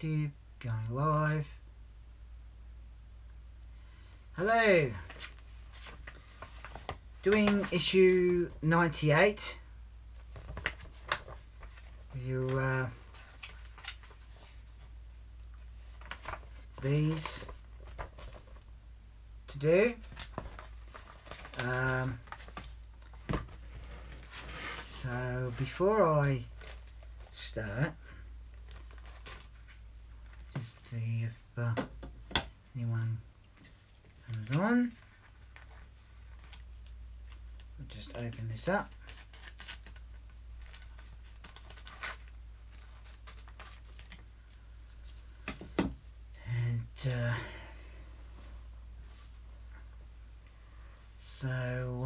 active, going live. Hello. Doing issue 98. You these to do. So before I start, just see if anyone comes on. I'll just open this up. And so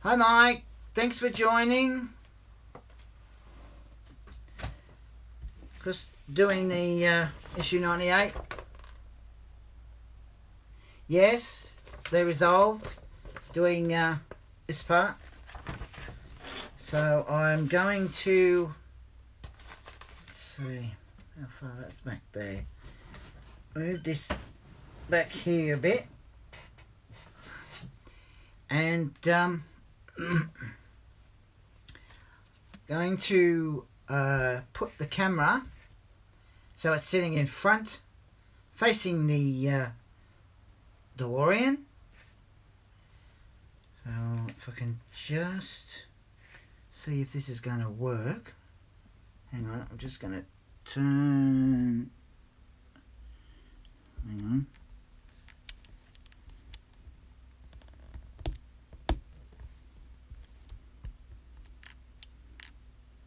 hi Mike, thanks for joining. Just doing the issue 98. Yes, they resolved doing this part. So I'm going to, let's see how far that's back there. Move this back here a bit. And going to put the camera so it's sitting in front, facing the DeLorean. So if I can just see if this is going to work. Hang on, I'm just going to turn. Hang on.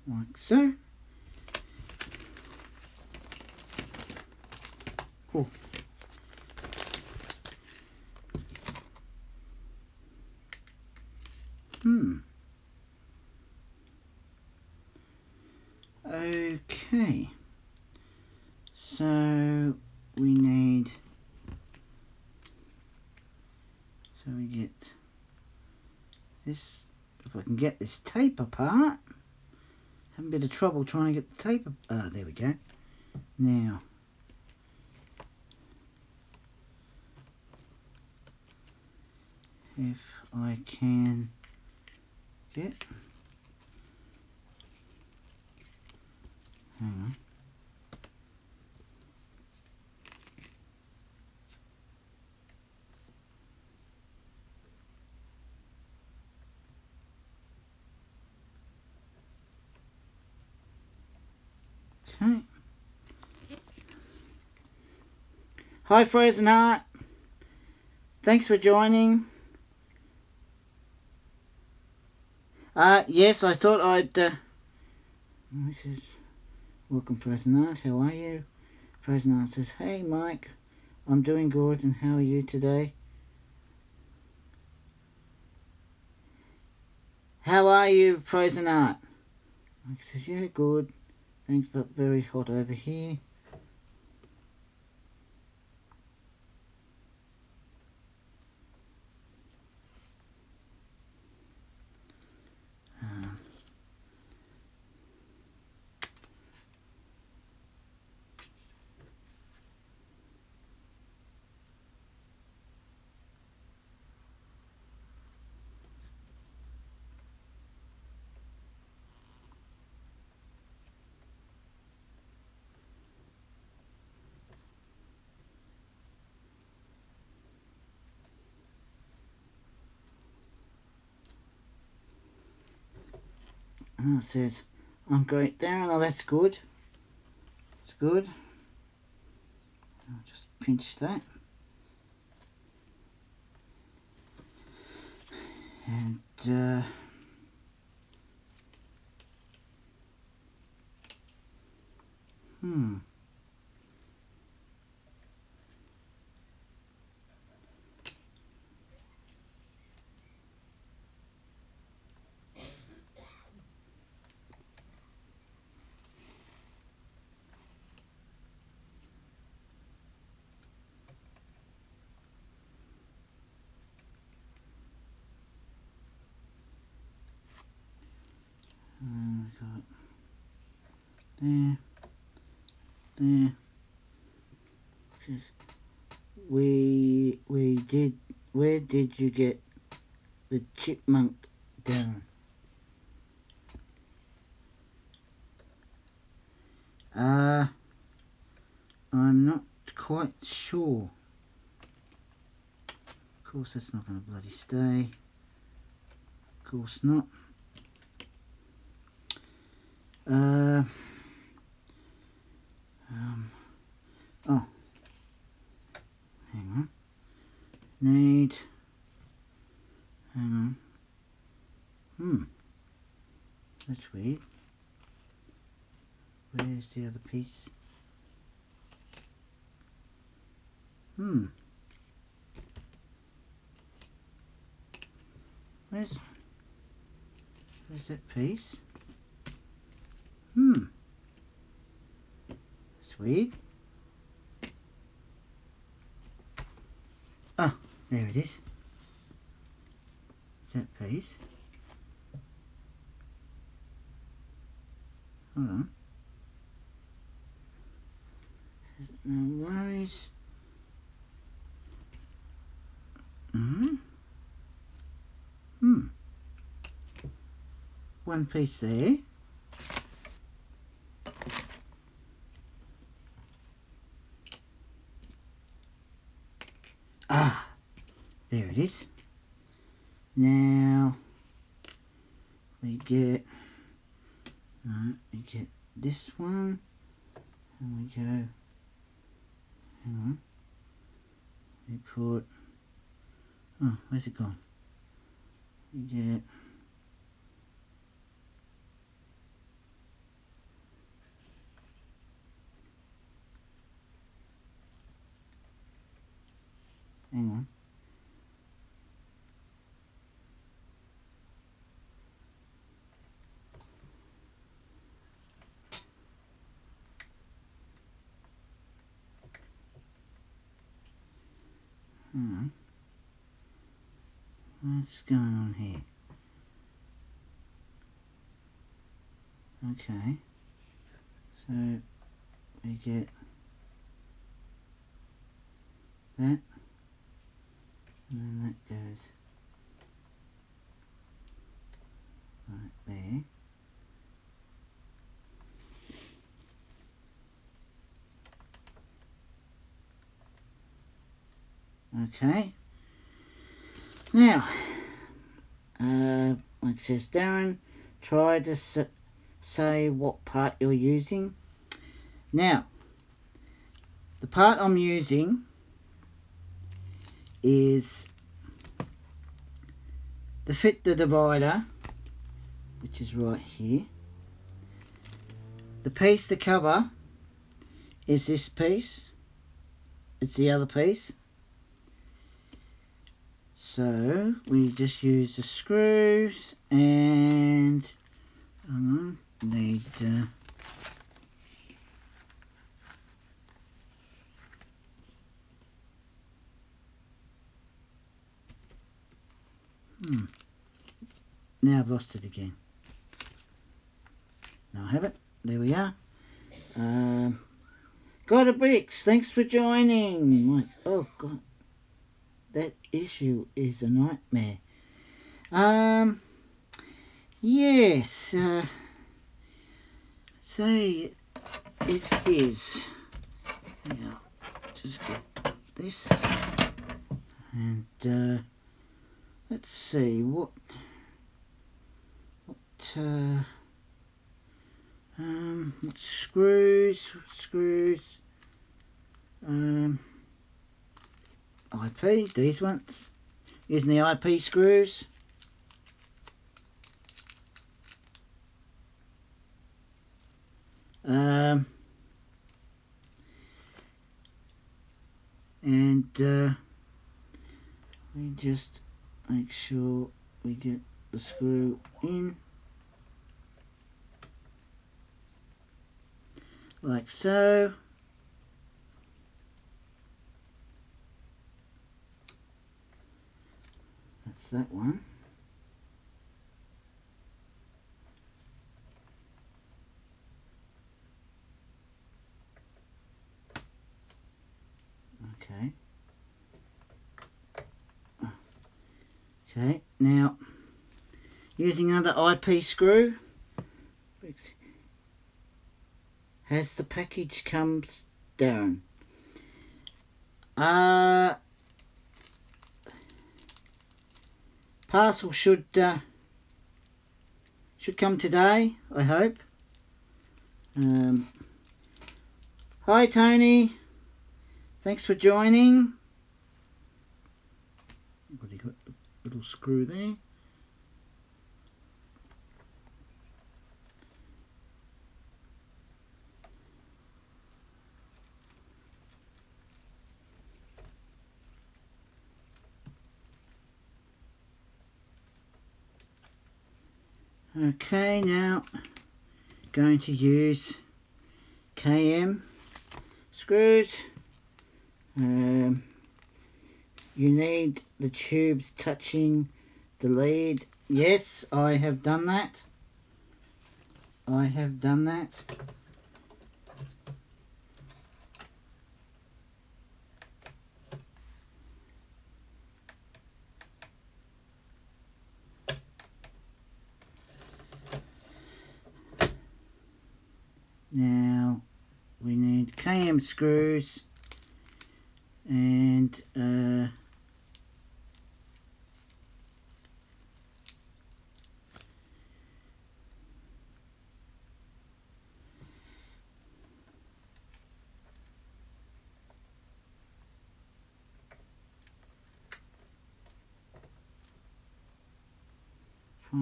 Like so. Cool. Okay. So we need. So we get this. If I can get this tape apart. Having a bit of trouble trying to get the tape. There we go. Now. If I can get. Hang on. Okay. Hi Frozen Heart. Thanks for joining. Yes, I thought I'd this is welcome Frozen Heart, how are you? Frozen Heart says, hey Mike, I'm doing good and how are you today? How are you, Frozen Heart? Mike says, yeah, good. Thanks, but very hot over here. And it says, I'm great down. Oh, that's good. That's good. I'll just pinch that. And, there, there. Just, we did, where did you get the chipmunk down? I'm not quite sure. Of course that's not going to bloody stay. Of course not. Oh, hang on. Need, hang on. That's weird. Where's the other piece? Where's that piece? That's weird. Oh, there it is. Is that piece? Hold on. No worries. One piece there. Ah, there it is. Now we get this one, and we go. Hang on. We put. Oh, where's it gone? We get. Hang on. What's going on here? Okay. So we get that, and then that goes right there. Okay. Now, like it says, Darren, try to say what part you're using. Now, the part I'm using is the fit the divider, which is right here. The piece to cover is this piece. It's the other piece. So we just use the screws and hang on, need now I've lost it again. Now I have it. There we are. God of Bricks, thanks for joining. Mike, oh God, that issue is a nightmare. Yes, say it is. Now, just get this, and let's see what screws, IP, these ones, using the IP screws. And we just make sure we get the screw in like so. That's that one. Okay. Okay, now using another IP screw. Has the package come, Darren? Parcel should come today, I hope. Hi Tony, thanks for joining. What, you got the little screw there? Okay, now going to use KM screws. You need the tubes touching the lead. Yes, I have done that. I have done that. Now we need KM screws and trying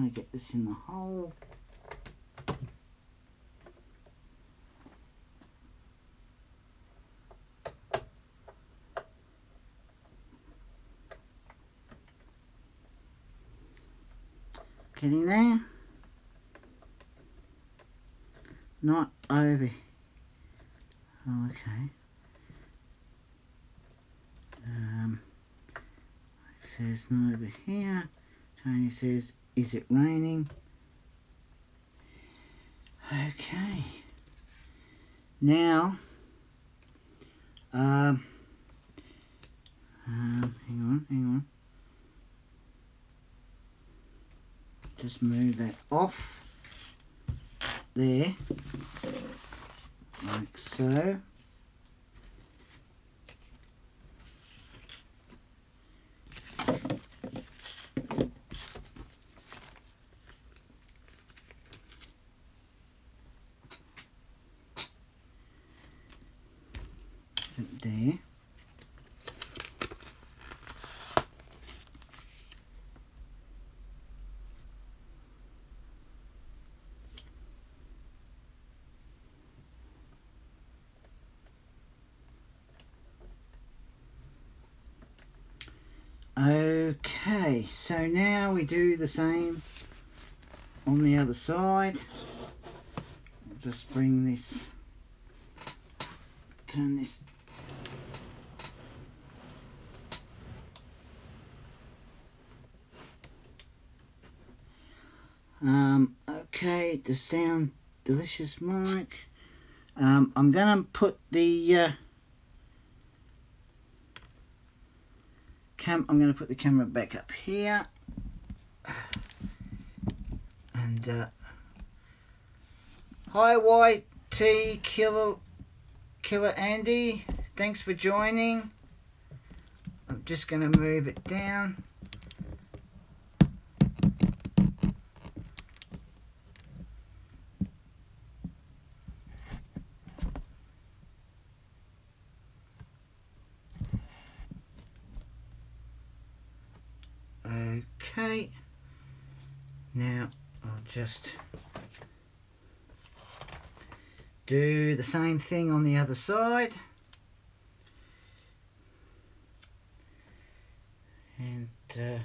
to get this in the hole. Getting there. Not over. Oh, okay. It says not over here. Tony says, is it raining? Okay. Now, hang on. Just move that off there, like so. There. Okay, so now we do the same on the other side. I'll just bring this, turn this okay, to sound delicious, Mike. I'm gonna put the I'm gonna put the camera back up here, and hi YT Killer Andy, thanks for joining. I'm just gonna move it down. Okay, now I'll just do the same thing on the other side, and if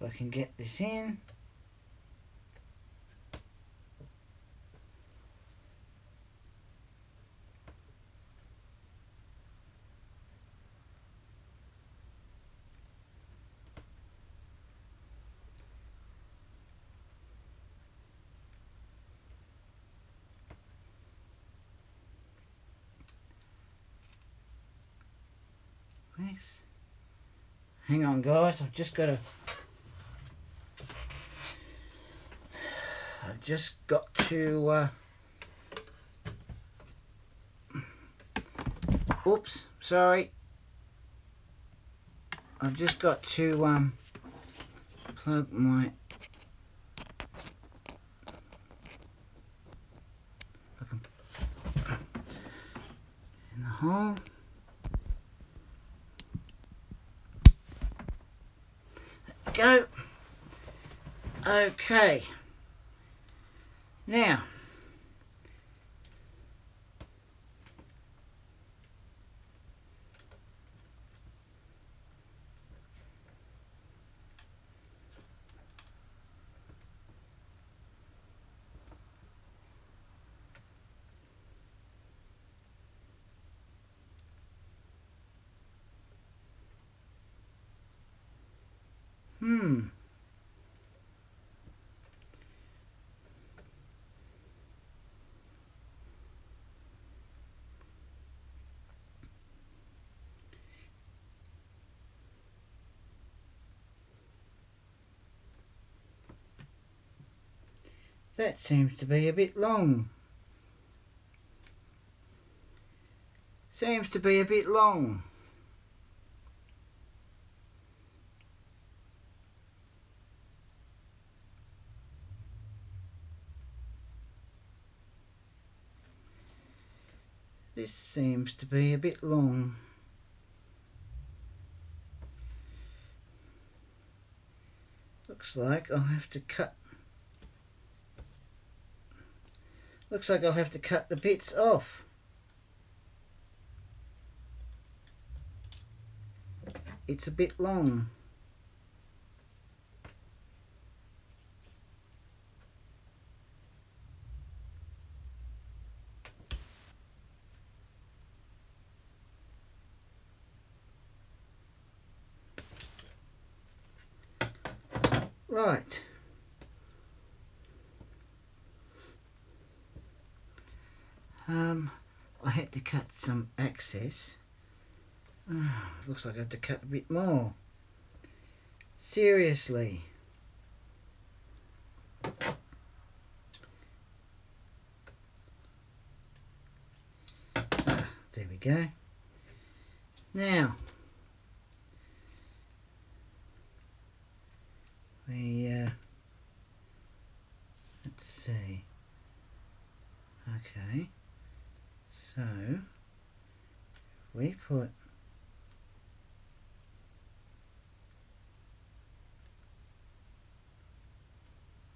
I can get this in. Thanks. Hang on guys, I've just got to oops, sorry. I've just got to plug my in the hole. Go. Okay. Now, that seems to be a bit long. Seems to be a bit long. This seems to be a bit long. Looks like I'll have to cut. Looks like I'll have to cut the bits off. It's a bit long. Right. I had to cut some excess. Looks like I have to cut a bit more. Seriously. There we go. Now, let's see. Okay. So, we put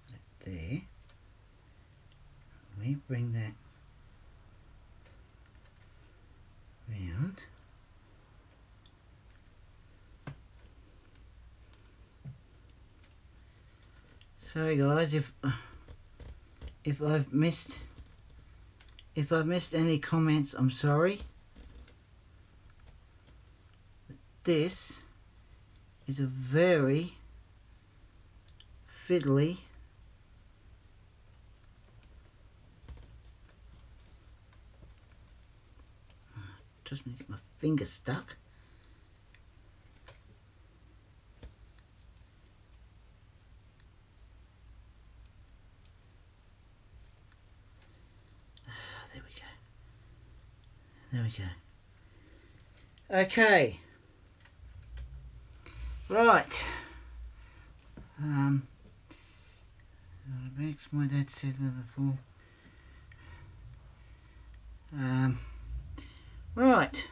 that there. We bring that round. Sorry guys if I've missed any comments, I'm sorry. This is a very fiddly just need to get my finger stuck. There we go. There we go. Okay. Right. Makes my dad said that before. Right.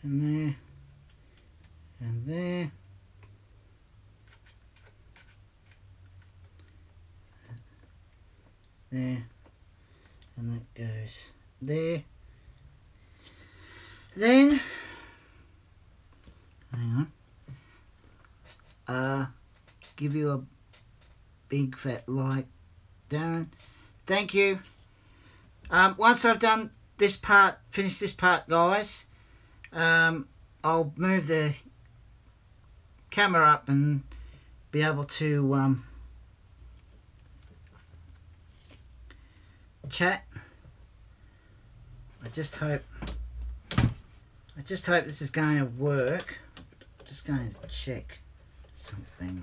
And there, and there, there, and that goes there. Then, hang on, give you a big fat like, Darren. Thank you. Once I've done this part, finished this part, guys, I'll move the camera up and be able to chat. I just hope this is going to work. Just going to check something.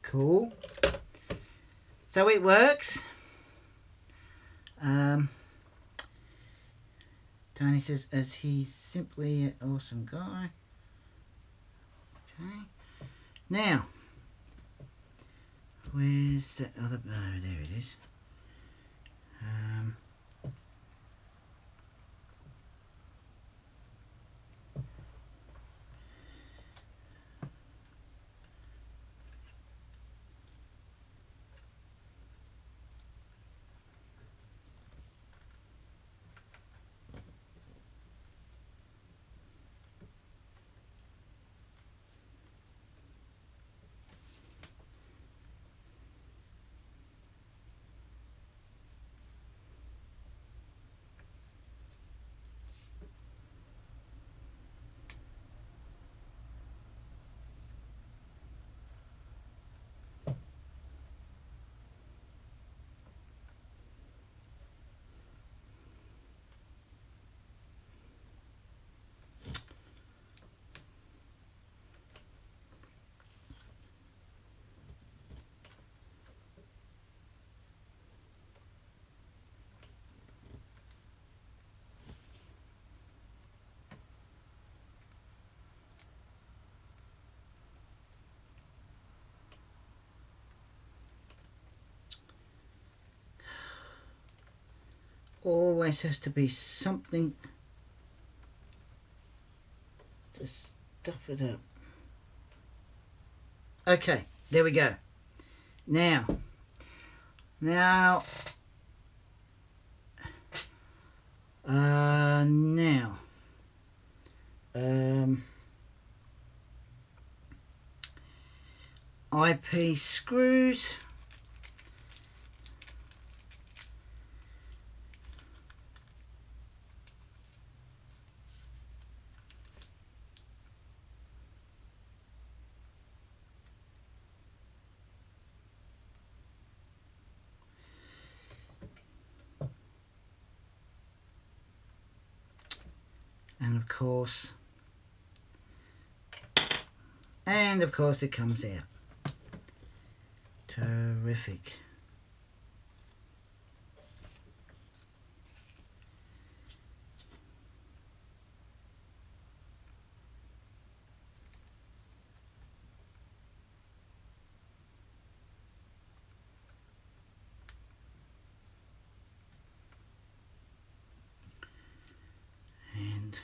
Cool. So it works. Tony says, as he's simply an awesome guy. Okay. Now, where's the other? Oh, there it is. Always has to be something to stuff it up. Okay, there we go. Now, now, IP screws. And of course it comes out. Terrific. And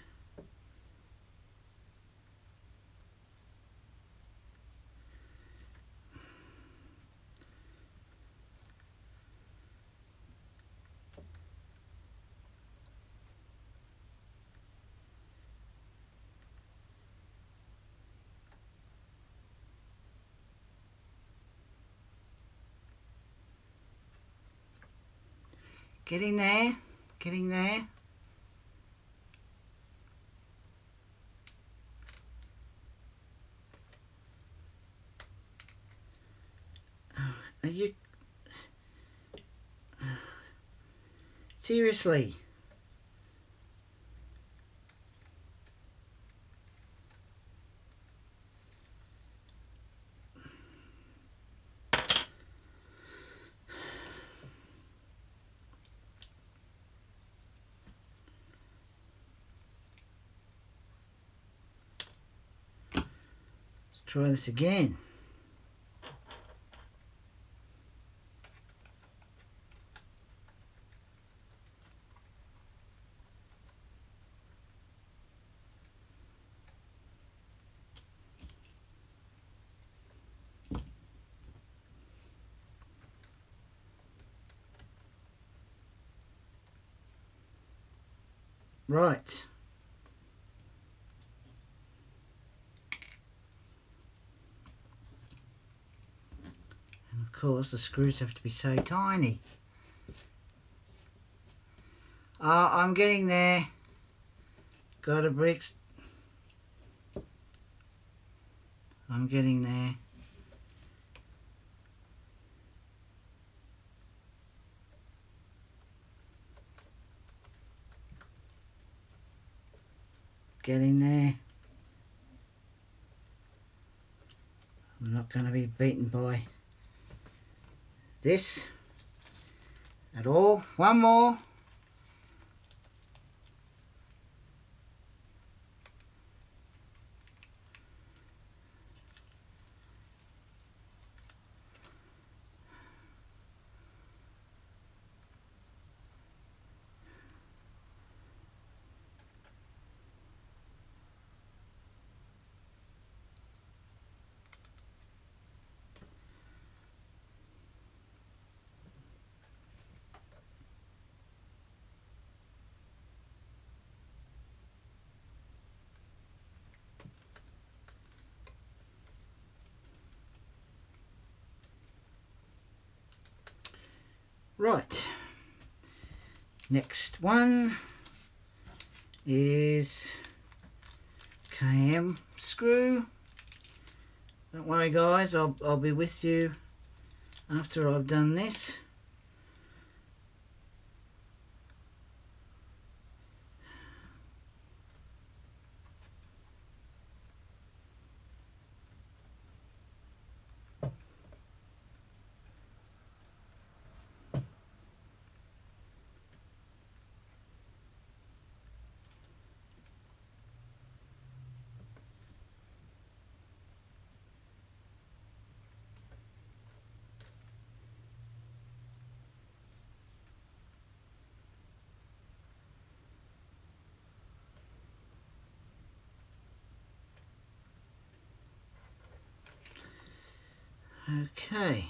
getting there, getting there. Are you seriously? Let's try this again. Right. And of course the screws have to be so tiny. I'm getting there. Got a bricks. I'm getting there. Getting there. I'm not going to be beaten by this at all. One more. Right. Next one is KM screw. Don't worry guys, I'll be with you after I've done this. Okay.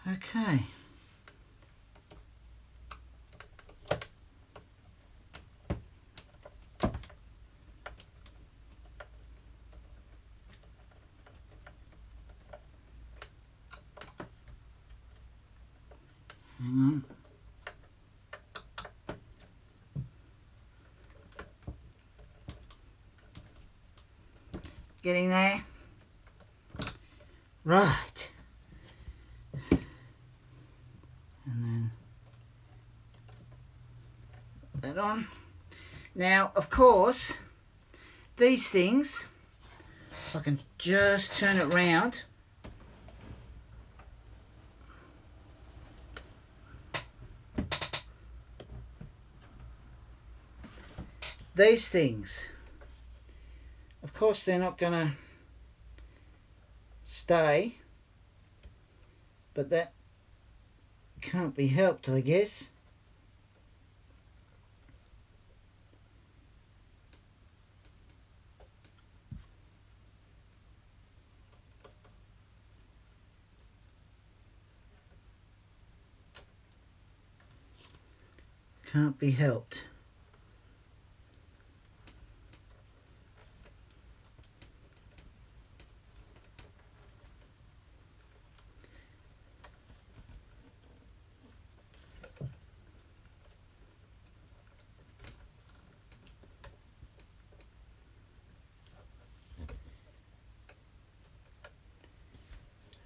Okay. Hang on. Getting there. Right. And then put that on. Now, of course, these things, if I can just turn it round. These things, of course, they're not going to stay, but that can't be helped, I guess. Can't be helped.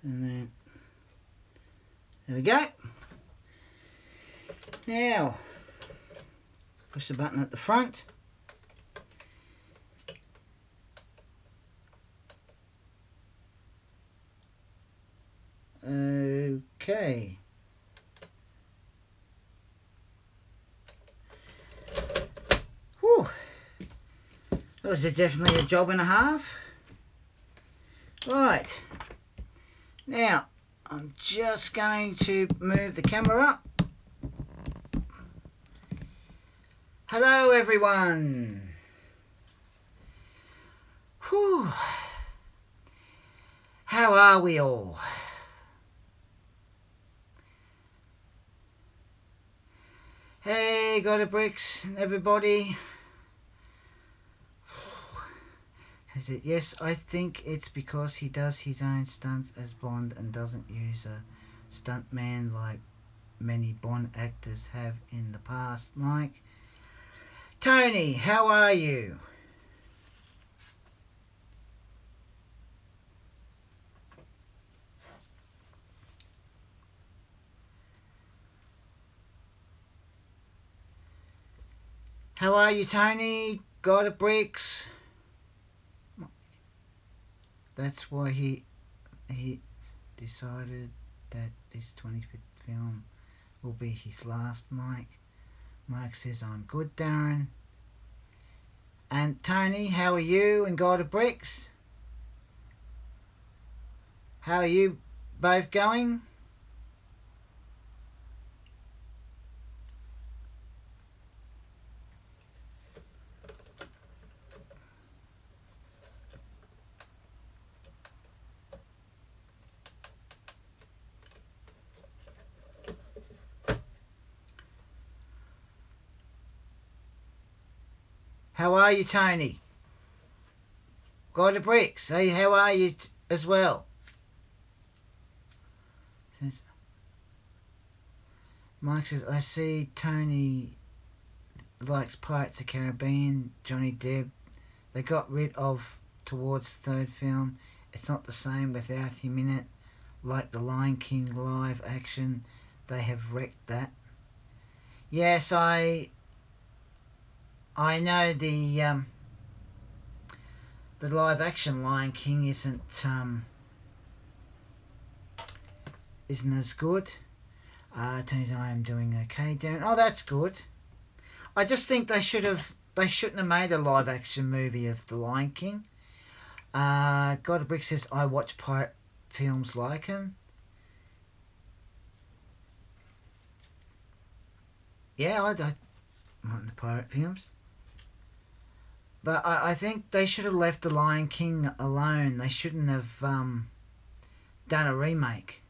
And then there we go. Now push the button at the front. Okay. Whew. That was definitely a job and a half. Right. Now, I'm just going to move the camera up. Hello, everyone. Whew. How are we all? Hey, got a bricks, everybody. Is it? Yes, I think it's because he does his own stunts as Bond and doesn't use a stuntman like many Bond actors have in the past. Mike. Tony, how are you? How are you, Tony? Got a bricks? That's why he decided that this 25th film will be his last, Mike. Mike says, I'm good, Darren. And Tony, how are you and God of Bricks? How are you both going? How are you, Tony? God of Bricks, hey, how are you as well? Mike says, I see Tony likes Pirates of the Caribbean, Johnny Depp. They got rid of towards the third film. It's not the same without him in it. Like the Lion King live action, they have wrecked that. Yes, I know the live action Lion King isn't as good. Tony's I am doing okay, Darren. Oh, that's good. I just think they shouldn't have made a live action movie of the Lion King. God of Brick says I watch pirate films like him. Yeah, I like the pirate films. But I think they should have left the Lion King alone. They shouldn't have done a remake.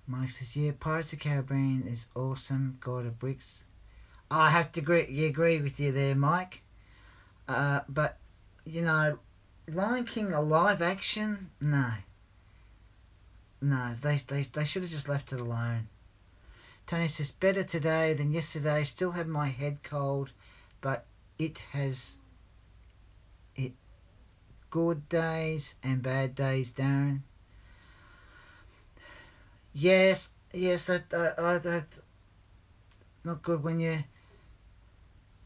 Mike says, yeah, Pirates of the Caribbean is awesome. God of Bricks. I have to agree with you there, Mike. But, you know, Lion King, a live action? No. No, they should have just left it alone. Tony says, better today than yesterday. Still have my head cold, but it has good days and bad days, Darren. Yes, that not good when you're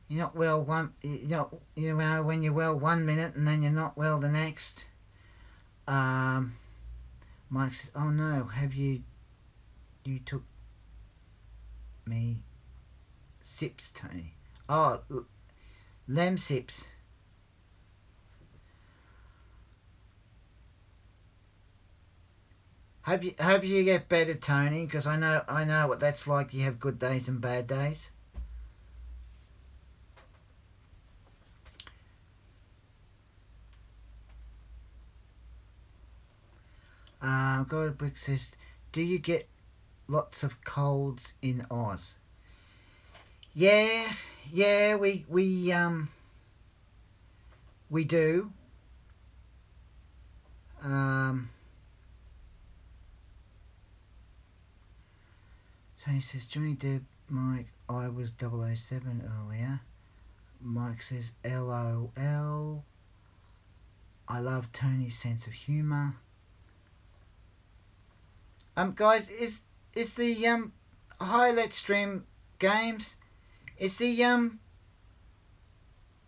not well when you're well 1 minute and then you're not well the next. Mike says, oh no, have you took me sips, Tony? Oh, lem sips. Hope you get better, Tony, because I know what that's like. You have good days and bad days. God Brick says, do you get lots of colds in Oz? Yeah, we do. Tony says, Johnny Depp, Mike, I was 007 earlier. Mike says, LOL. I love Tony's sense of humour. Guys, is the hi, let's stream games. Is the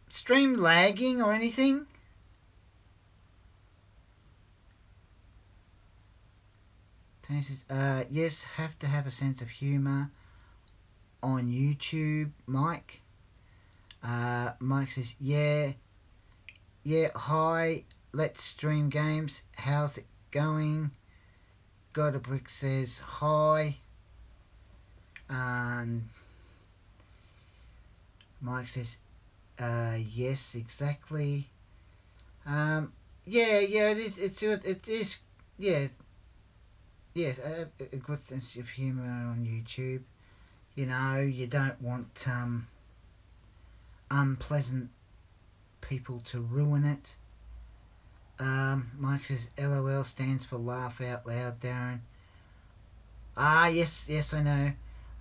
stream lagging or anything? Tony says, yes, have to have a sense of humour on YouTube, Mike. Mike says, yeah, hi, let's stream games. How's it going? God a Brick says, hi. And Mike says, yes, exactly. Yeah, it is, yeah, yes, a good sense of humour on YouTube. You know, you don't want unpleasant people to ruin it. Mike says, LOL stands for laugh out loud, Darren. Yes, I know.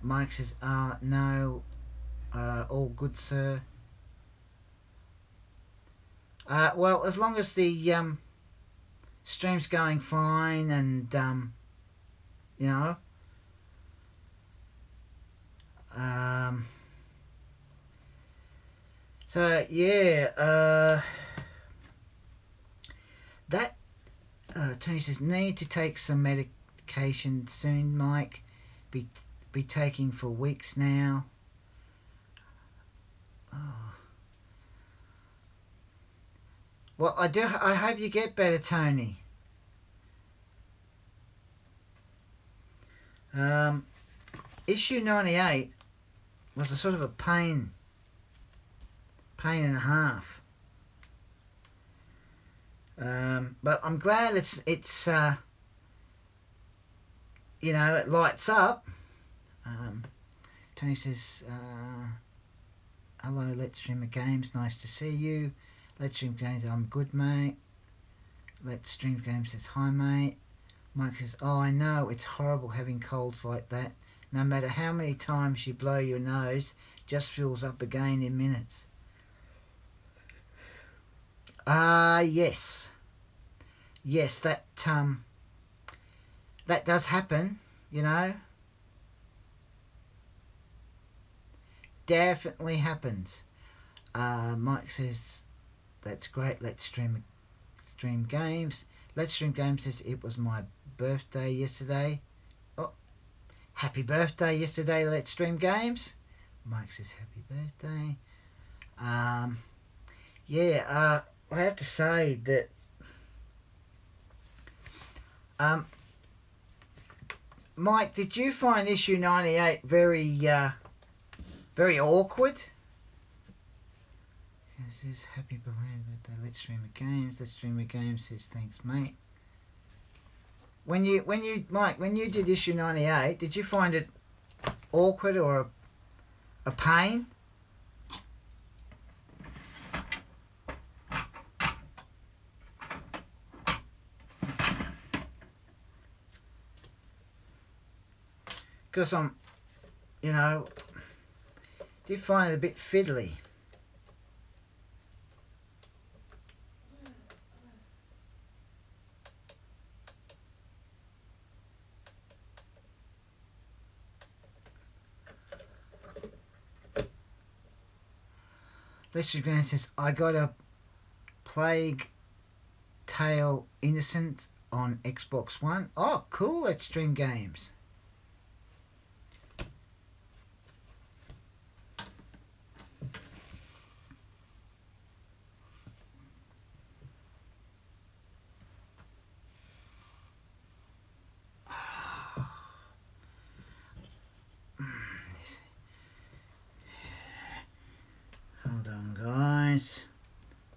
Mike says, no, all good, sir. Well, as long as the stream's going fine and, you know, so, yeah, that, Tony says, need to take some medication soon, Mike. Be taking for weeks now. Oh. Well, I hope you get better, Tony. Issue 98 was a sort of a pain and a half. But I'm glad it's you know, it lights up. Tony says, hello, Let's Stream Games, nice to see you. Let's Stream Games, I'm good, mate. Let's Stream Games says, hi, mate. Mike says, oh, I know, it's horrible having colds like that. No matter how many times you blow your nose, just fills up again in minutes. Yes. Yes, that does happen, you know. Definitely happens. Mike says, that's great, let's stream games. Let's Stream Games says, it was my birthday yesterday. Oh, happy birthday yesterday, Let's Stream Games. Mike says, happy birthday. Yeah, I have to say that Mike, did you find issue 98 very awkward? It says, happy belated birthday, Let's Stream Games. Let's Stream Games says, thanks, mate. When you Mike, when you did issue 98, did you find it awkward or a pain? Because you know, did find it a bit fiddly. Lester Grant says, I got a Plague Tale Innocent on Xbox One. Oh, cool, Let's Stream Games. Hold on, guys.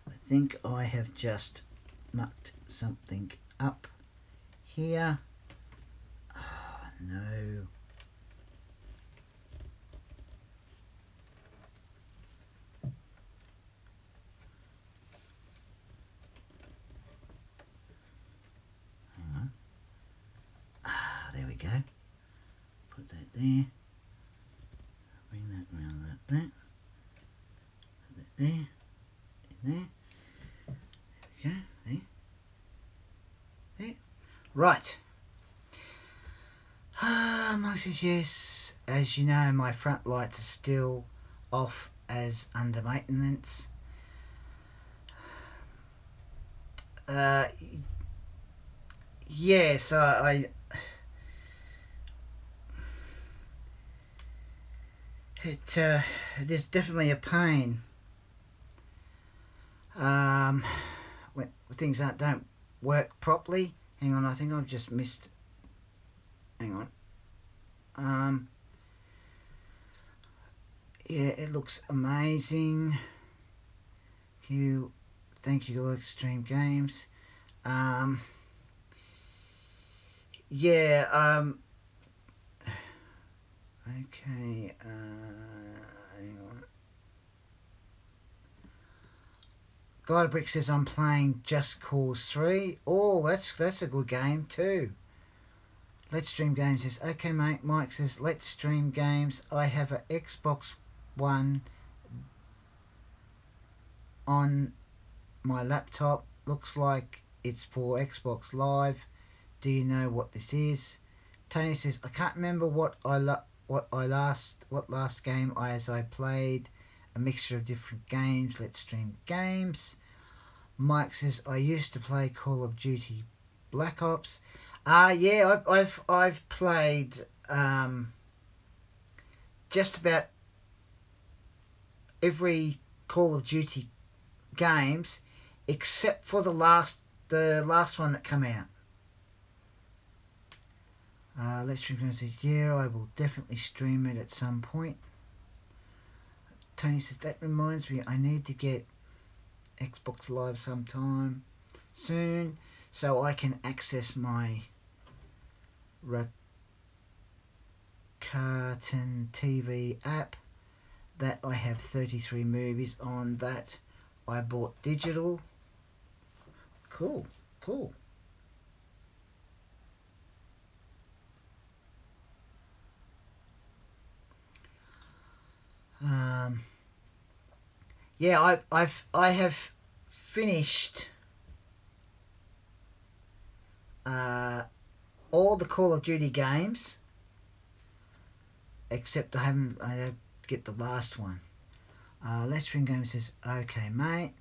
I think I have just mucked something up here. Oh, no. Hang on. There we go. Put that there. Bring that round like that. Put that there. In there. There we go. There. There. Right. Mike says yes. As you know, my front lights are still off as under maintenance. Yeah, so It is definitely a pain when things don't work properly. Hang on, I think I've just missed. Hang on. Yeah, it looks amazing. Thank you, Extreme Games. Yeah. Okay. Hang on. Brick says I'm playing Just Cause 3. Oh, that's a good game too. Let's Stream Games says, okay mate. Mike says, let's stream games. I have an Xbox One on my laptop. Looks like it's for Xbox Live. Do you know what this is? Tony says, I can't remember what last game I played. A mixture of different games. Let's Stream Games. Mike says, I used to play Call of Duty Black Ops. Yeah, I've played just about every Call of Duty games except for the last one that came out. Let's Stream says, yeah, I will definitely stream it at some point. Tony says, that reminds me, I need to get Xbox Live sometime soon so I can access my Rakuten TV app that I have 33 movies on that I bought digital. Cool. Yeah, I have finished all the Call of Duty games except I don't get the last one. Let's Stream Game says, okay mate.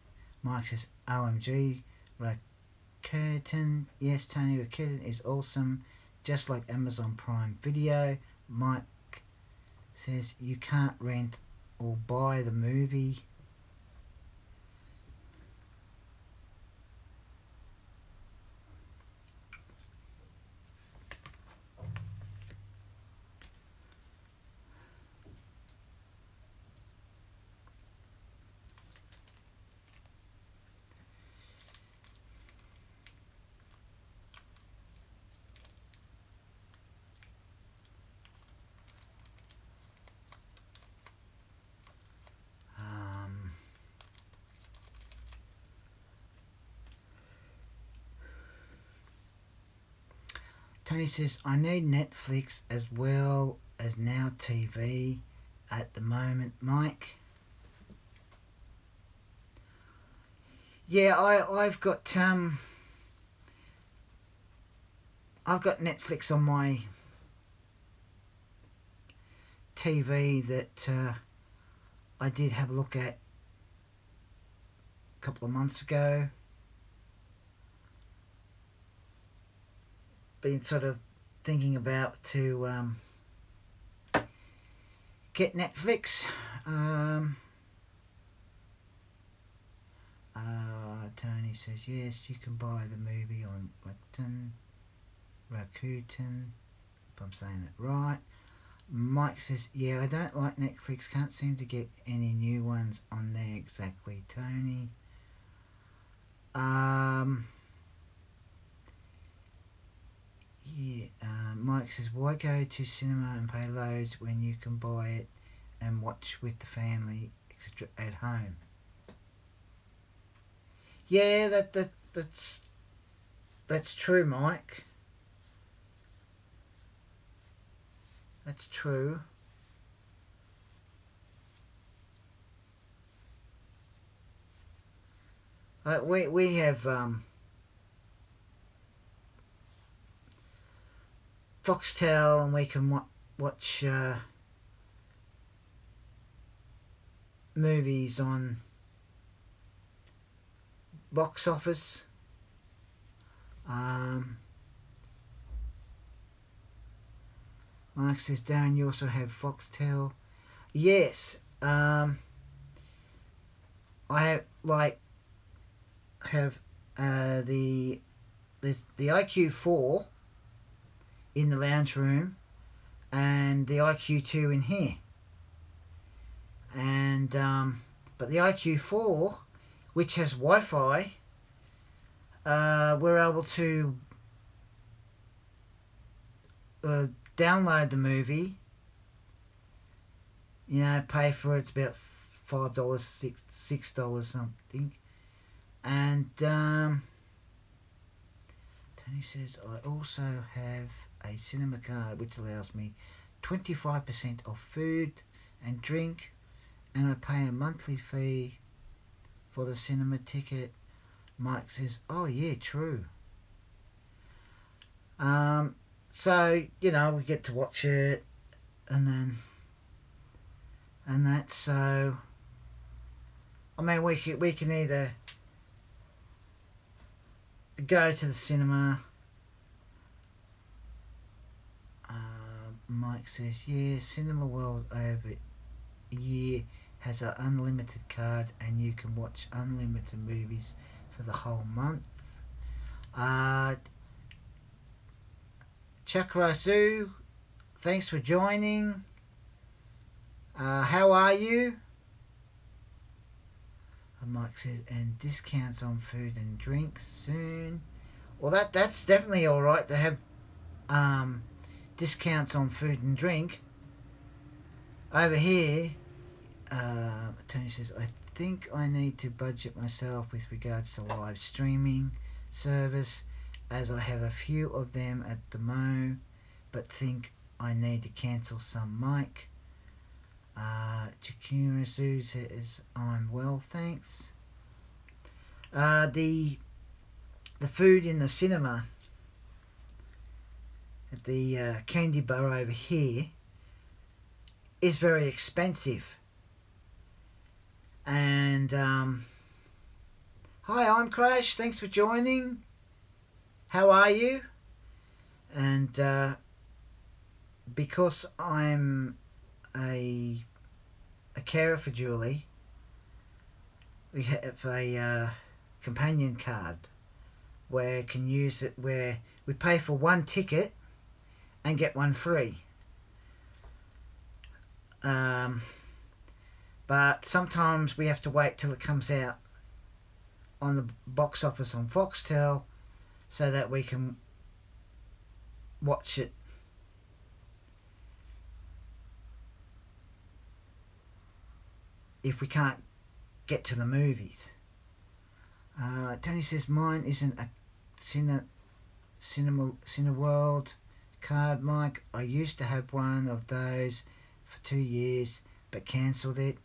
Mike says, OMG, Rakuten. Yes, Tony, Rakuten is awesome, just like Amazon Prime Video. Mike says, you can't rent or buy the movie. Tony says, I need Netflix as well as Now TV at the moment, Mike. Yeah, I've got Netflix on my TV that I did have a look at a couple of months ago. Been sort of thinking about to get Netflix. Tony says, yes, you can buy the movie on Rakuten, if I'm saying that right. Mike says, yeah, I don't like Netflix, can't seem to get any new ones on there exactly, Tony. Mike says, why go to cinema and pay loads when you can buy it and watch with the family, etc. at home? Yeah, that's true, Mike. That's true. We have Foxtel, and we can watch movies on box office. Mark says, Darren, you also have Foxtel. Yes. I have the there's the IQ4 in the lounge room and the IQ2 in here. And but the IQ4, which has Wi-Fi, we're able to download the movie. You know, pay for it. It's about $5, $6 something. And Tony says I also have a cinema card which allows me 25% off food and drink, and I pay a monthly fee for the cinema ticket. Mike says, oh yeah, true. So, you know, we get to watch it and that. So I mean, we can either go to the cinema. Mike says, yeah, Cinema World over a year has an unlimited card and you can watch unlimited movies for the whole month. Chakrasu, thanks for joining. How are you? And Mike says, and discounts on food and drinks soon. Well, that's definitely all right to have discounts on food and drink. Over here, Tony says, I think I need to budget myself with regards to live streaming service, as I have a few of them at the moment, but think I need to cancel some. Mike. Chikura Sue says, I'm well, thanks. The food in the cinema at the candy bar over here is very expensive. And hi, I'm Crash. Thanks for joining. How are you? And because I'm a carer for Julie, we have a companion card where can use it, where we pay for one ticket and get one free. But sometimes we have to wait till it comes out on the box office on Foxtel so that we can watch it if we can't get to the movies. Tony says mine isn't a Cineworld card, Mike. I used to have one of those for 2 years but cancelled it.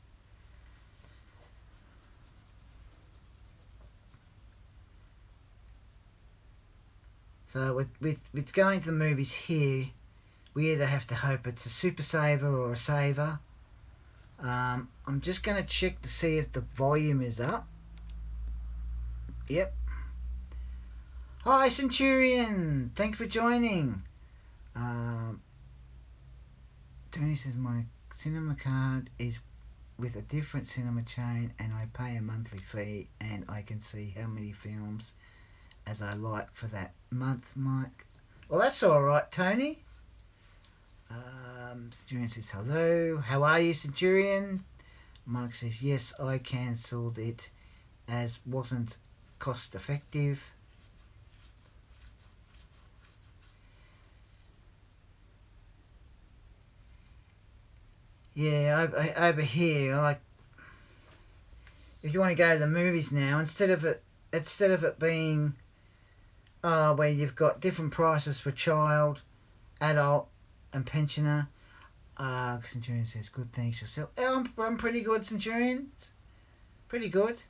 So with going to the movies here, we either have to hope it's a super saver or a saver. I'm just going to check to see if the volume is up. Yep. Hi Centurion, thanks for joining. Tony says my cinema card is with a different cinema chain and I pay a monthly fee and I can see how many films as I like for that month, Mike. Well, that's alright, Tony. Centurion says hello. How are you, Centurion? Mike says yes, I cancelled it as wasn't cost effective. Yeah, over here, like, if you want to go to the movies now, instead of it being where you've got different prices for child, adult, and pensioner. Centurion says, good, thanks yourself. Oh, I'm pretty good, Centurion. Pretty good.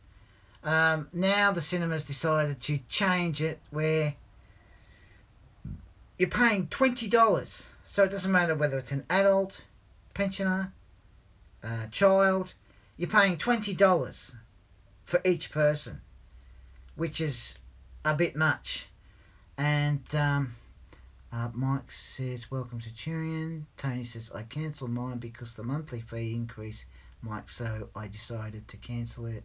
Now the cinemas decided to change it where you're paying $20. So it doesn't matter whether it's an adult, pensioner, child. You're paying $20 for each person, which is a bit much. And Mike says, welcome to Turian. Tony says, I cancelled mine because the monthly fee increased, Mike, so I decided to cancel it.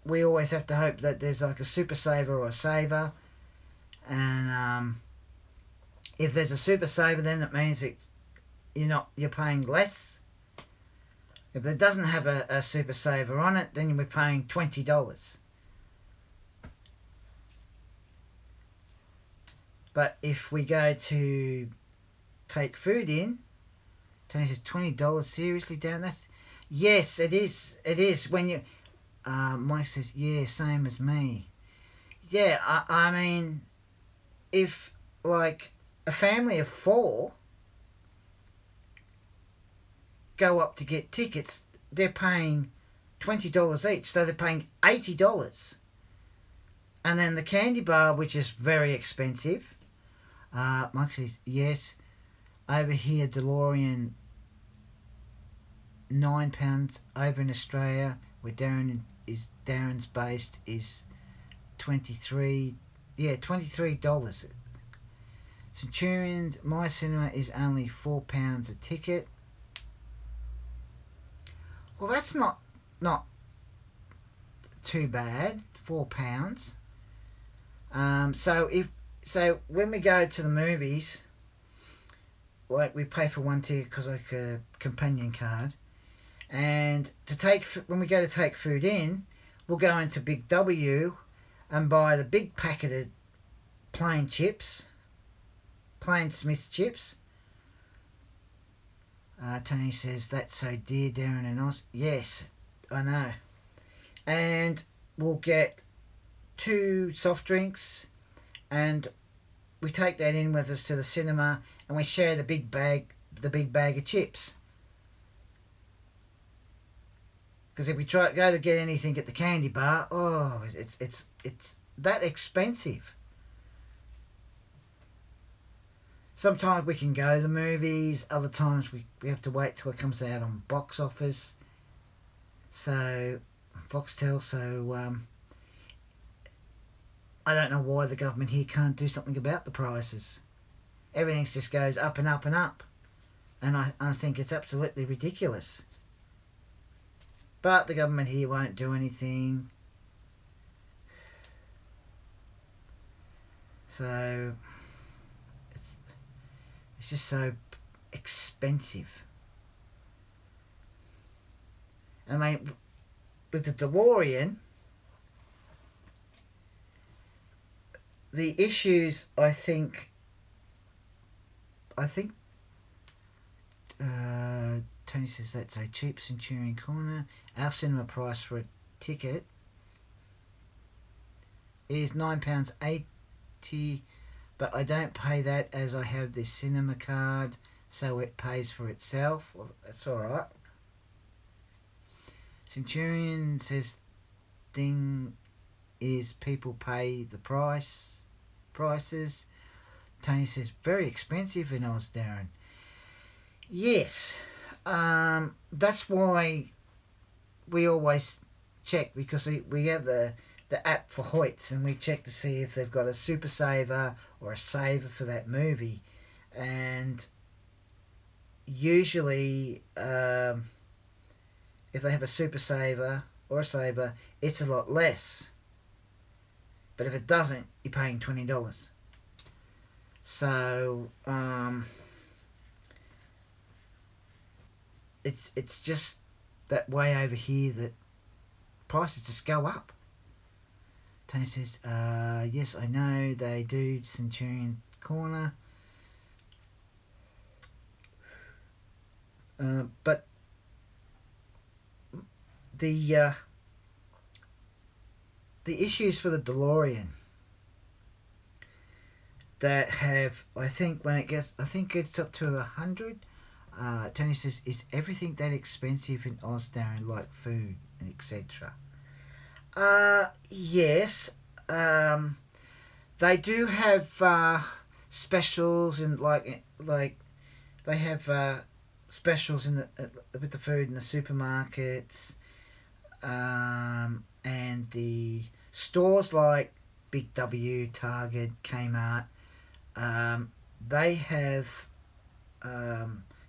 We always have to hope that there's like a super saver or a saver. And if there's a super saver, then that means that you're paying less. If it doesn't have a super saver on it, then you're paying $20. But if we go to take food in, Tony says $20. Seriously, Dan? That's yes, it is. It is when you. Mike says, yeah, same as me. Yeah, I mean, if like a family of 4 go up to get tickets, they're paying $20 each, so they're paying $80. And then the candy bar, which is very expensive. Mike says, yes. Over here, DeLorean, £9. Over in Australia, where Darren's based, is $23. Yeah, $23. Centurions, my cinema is only £4 a ticket. Well, that's not too bad. £4. So when we go to the movies, like we pay for one ticket because like a companion card, and when we go to take food in, we'll go into Big W and buy the big packeted plain Smith's chips. Tony says, that's so dear, Darren and Oz. Yes, I know. And we'll get 2 soft drinks, and we take that in with us to the cinema, and we share the big bag of chips. Because if we go to get anything at the candy bar, it's that expensive. Sometimes we can go to the movies, other times we have to wait till it comes out on box office. So, Foxtel, I don't know why the government here can't do something about the prices. Everything just goes up and up and up. And I think it's absolutely ridiculous. But the government here won't do anything. So it's just so expensive. I mean, with the DeLorean, the issues, I think Tony says that's a cheap Centurion Corner. Our cinema price for a ticket is £9.80, but I don't pay that as I have this cinema card, so it pays for itself. Well, that's alright. Centurion says thing is people pay the prices. Tony says very expensive in Oz, Darren. Yes, that's why we always check, because we have the app for Hoyts, and we check to see if they've got a super saver or a saver for that movie. And usually if they have a super saver or a saver, it's a lot less. But if it doesn't, you're paying $20. So it's just that way over here that prices just go up. Tony says, yes, I know they do Centurion Corner. But the issues for the DeLorean that have, I think it's up to 100. Tony says, is everything that expensive in Oz, Darren, like food and etc.? Yes. They do have specials, and like they have specials in with the food in the supermarkets, and the stores like Big W, Target, Kmart. They have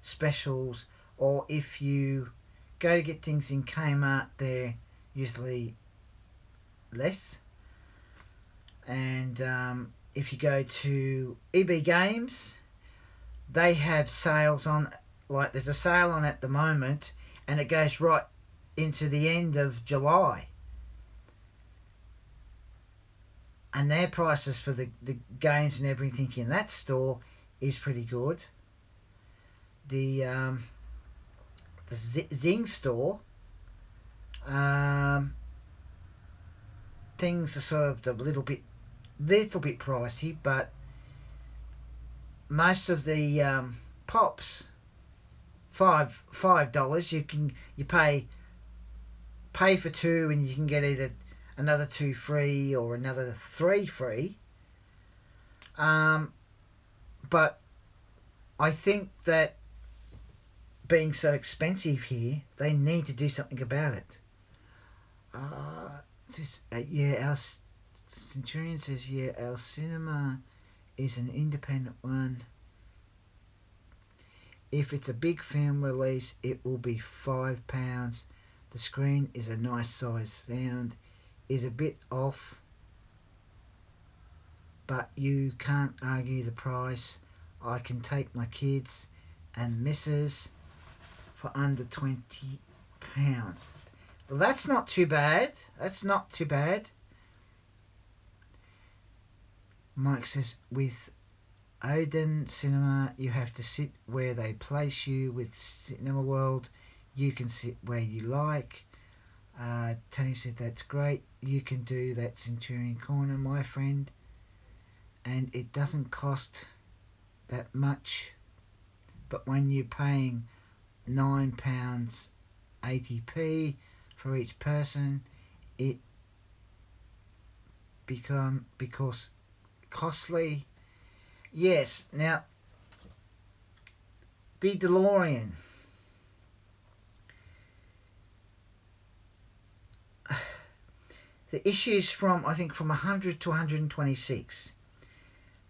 specials, or if you go to get things in Kmart, they're usually less. And if you go to EB Games, they have sales on, like there's a sale on at the moment, and it goes right into the end of July. And their prices for the games and everything in that store is pretty good. The Zing store, things are sort of a little bit pricey, but most of the pops, $5. You pay for two, and you can get either another two free or another three free. But I think that being so expensive here, they need to do something about it. Yeah, our Centurion says, yeah, our cinema is an independent one. If it's a big film release, it will be £5. The screen is a nice size. Sound is a bit off, but you can't argue the price. I can take my kids and missus for under £20. Well, that's not too bad. Mike says, with Odeon Cinema, you have to sit where they place you. With Cinema World, you can sit where you like. Tony said, that's great. You can do that Centurion Corner, my friend. And it doesn't cost that much. But when you're paying £9.80p for each person, it because costly. Yes, now the DeLorean. The issues from, I think, from 100 to 126.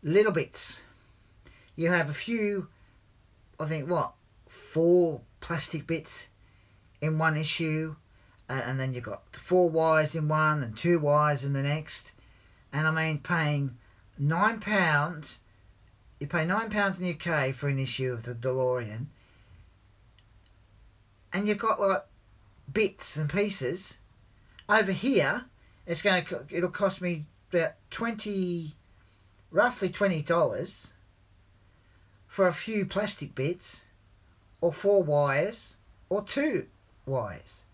Little bits. You have a few, I think, 4 plastic bits in one issue, and then you've got 4 wires in one and 2 wires in the next. And I mean, paying £9, you pay £9 in the UK for an issue of the DeLorean, and you've got like bits and pieces. Over here, it'll cost me about roughly $20 for a few plastic bits, or 4 wires, or 2 wires.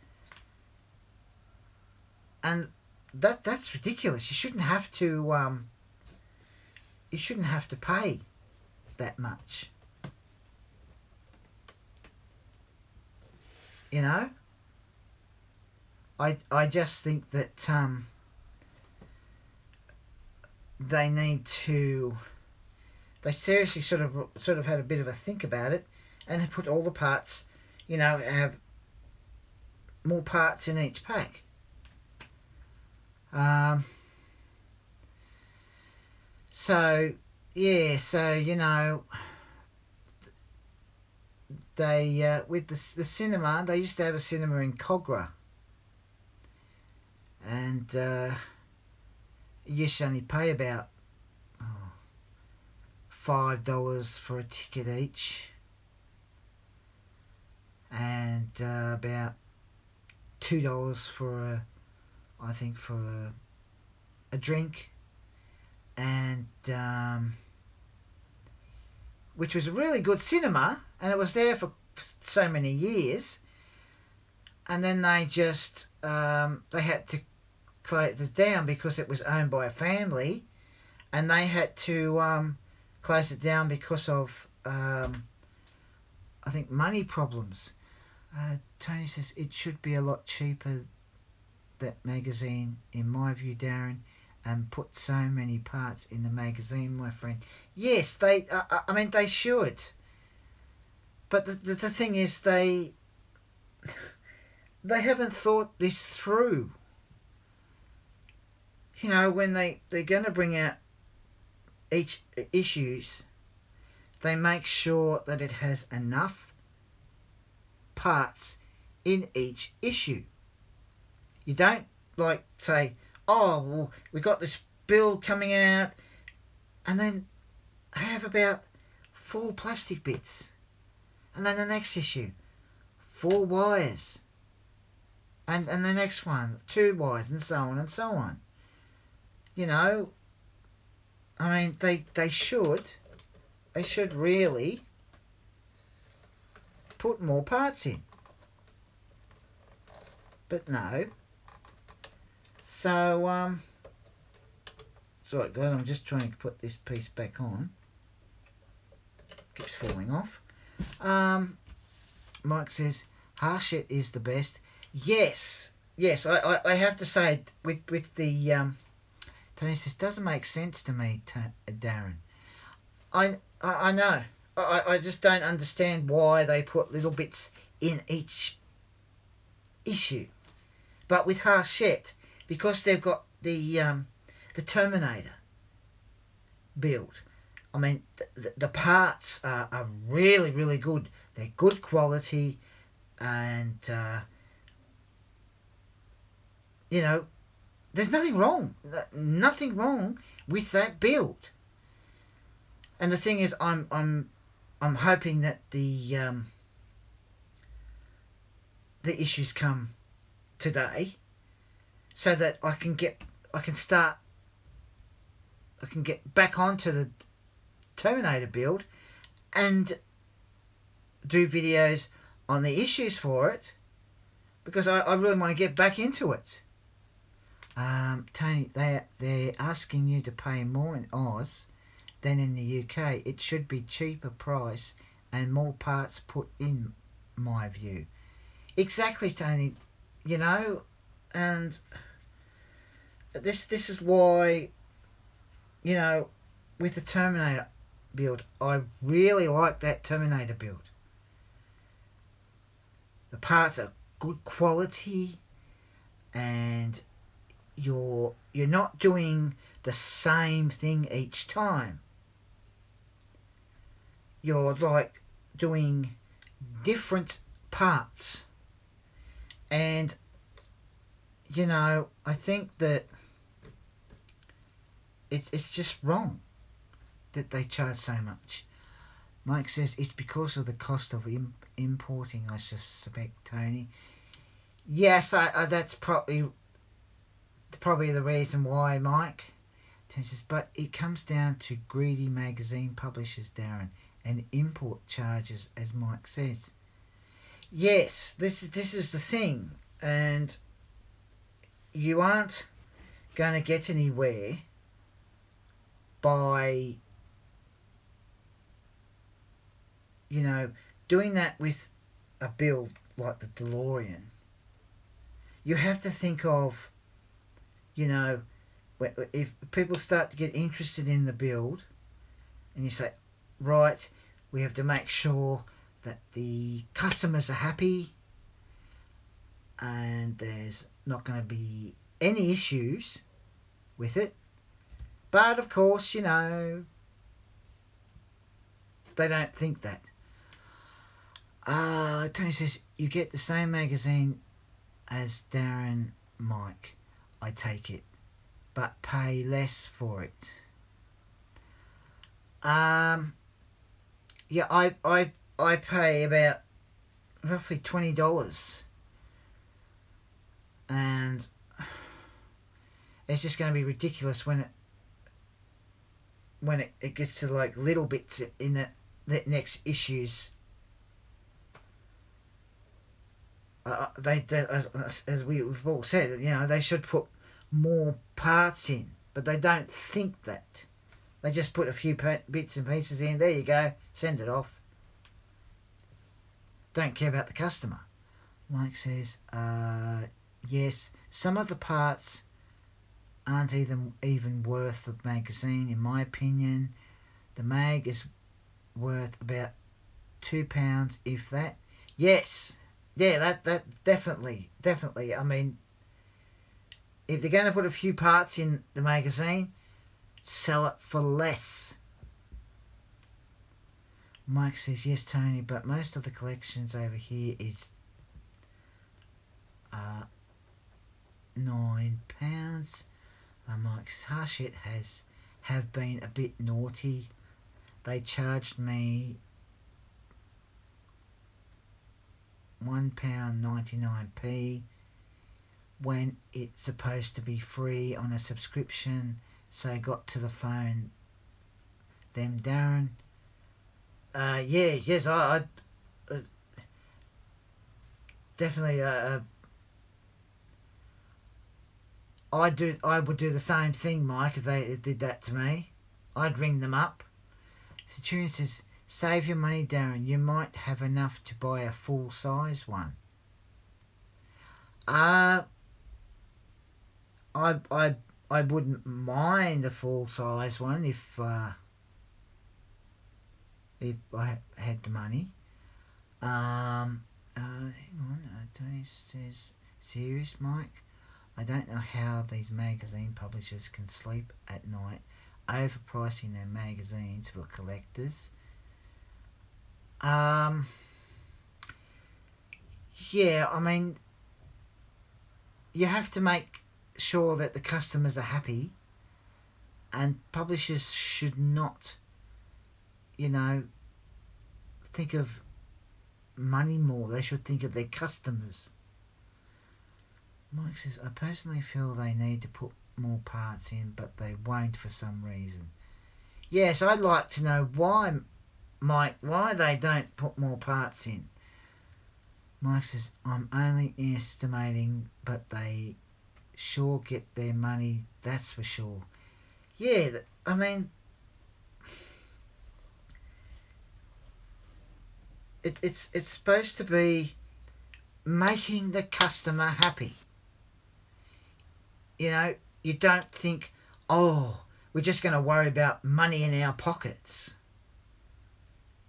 And that's ridiculous. You shouldn't have to pay that much. You know? I just think that they seriously sort of had a bit of a think about it, and have put all the parts, have more parts in each pack. So they with the cinema, they used to have a cinema in Cogra, and you used to only pay about $5 for a ticket each, and about $2 for a drink, and which was a really good cinema, and it was there for so many years, and then they just they had to close it down because it was owned by a family, and they had to close it down because of I think money problems. Tony says it should be a lot cheaper, that magazine, in my view, Darren, and put so many parts in the magazine, my friend. Yes, they they should, but the thing is, they haven't thought this through. When they're going to bring out each issues, they make sure that it has enough parts in each issue. You don't like say, oh, well, we got this build coming out, and then have about 4 plastic bits, and then the next issue 4 wires, and the next one 2 wires, and so on and so on. You know, I mean, they should really put more parts in, but no. So sorry guys, I'm just trying to put this piece back on. Keeps falling off. Mike says Harshit is the best. Yes, I have to say with the Tony says doesn't make sense to me, Darren. I know. I just don't understand why they put little bits in each issue. But with Harshit, because they've got the Terminator build, I mean, the parts are really, really good. They're good quality, and you know, there's nothing wrong with that build. And the thing is, I'm hoping that the issues come today, so that I can get back onto the Terminator build and do videos on the issues for it, because I really want to get back into it. Tony, they're asking you to pay more in Oz than in the UK. It should be cheaper price and more parts put in, my view. Exactly, Tony. You know, and this is why, you know, with the Terminator build, I really like that Terminator build. The parts are good quality, and you're not doing the same thing each time. You're like doing different parts, and you know, I think that it's just wrong that they charge so much. Mike says it's because of the cost of importing, I suspect, Tony. Yes, that's probably the reason why, Mike. Tony says, but it comes down to greedy magazine publishers, Darren, and import charges, as Mike says. Yes, this is the thing, and you aren't going to get anywhere by, you know, doing that with a build like the DeLorean. You have to think of, you know, if people start to get interested in the build, and you say, right, we have to make sure that the customers are happy and there's not going to be any issues with it. But of course, you know, they don't think that. Tony says, you get the same magazine as Darren, Mike. I take it, but pay less for it. Yeah, I pay about roughly $20, and it's just going to be ridiculous when it gets to like little bits in the next issues. As we've all said, you know, they should put more parts in, but they don't think that. They just put a few bits and pieces in. There you go, send it off. Don't care about the customer. Mike says, yes, some of the parts aren't even worth the magazine, in my opinion. The mag is worth about £2, if that. Yes, yeah, that definitely. I mean, if they're going to put a few parts in the magazine, sell it for less. Mike says, yes, Tony, but most of the collections over here is £9. Mike's hush, it have been a bit naughty. They charged me £1.99p when it's supposed to be free on a subscription. So I got to the phone them, Darren. Yes, I definitely I would do the same thing, Mike, if they did that to me. I'd ring them up. Centurion says, save your money, Darren. You might have enough to buy a full size one. I wouldn't mind a full size one if I had the money. Hang on. Tony says, serious, Mike? I don't know how these magazine publishers can sleep at night overpricing their magazines for collectors. Yeah, I mean, you have to make sure that the customers are happy, and publishers should not, think of money more. They should think of their customers. Mike says, I personally feel they need to put more parts in, but they won't for some reason. Yes, I'd like to know why, Mike, why they don't put more parts in. Mike says, I'm only estimating, but they sure get their money, that's for sure. Yeah, I mean, it's supposed to be making the customer happy. You don't think, oh, we're just going to worry about money in our pockets.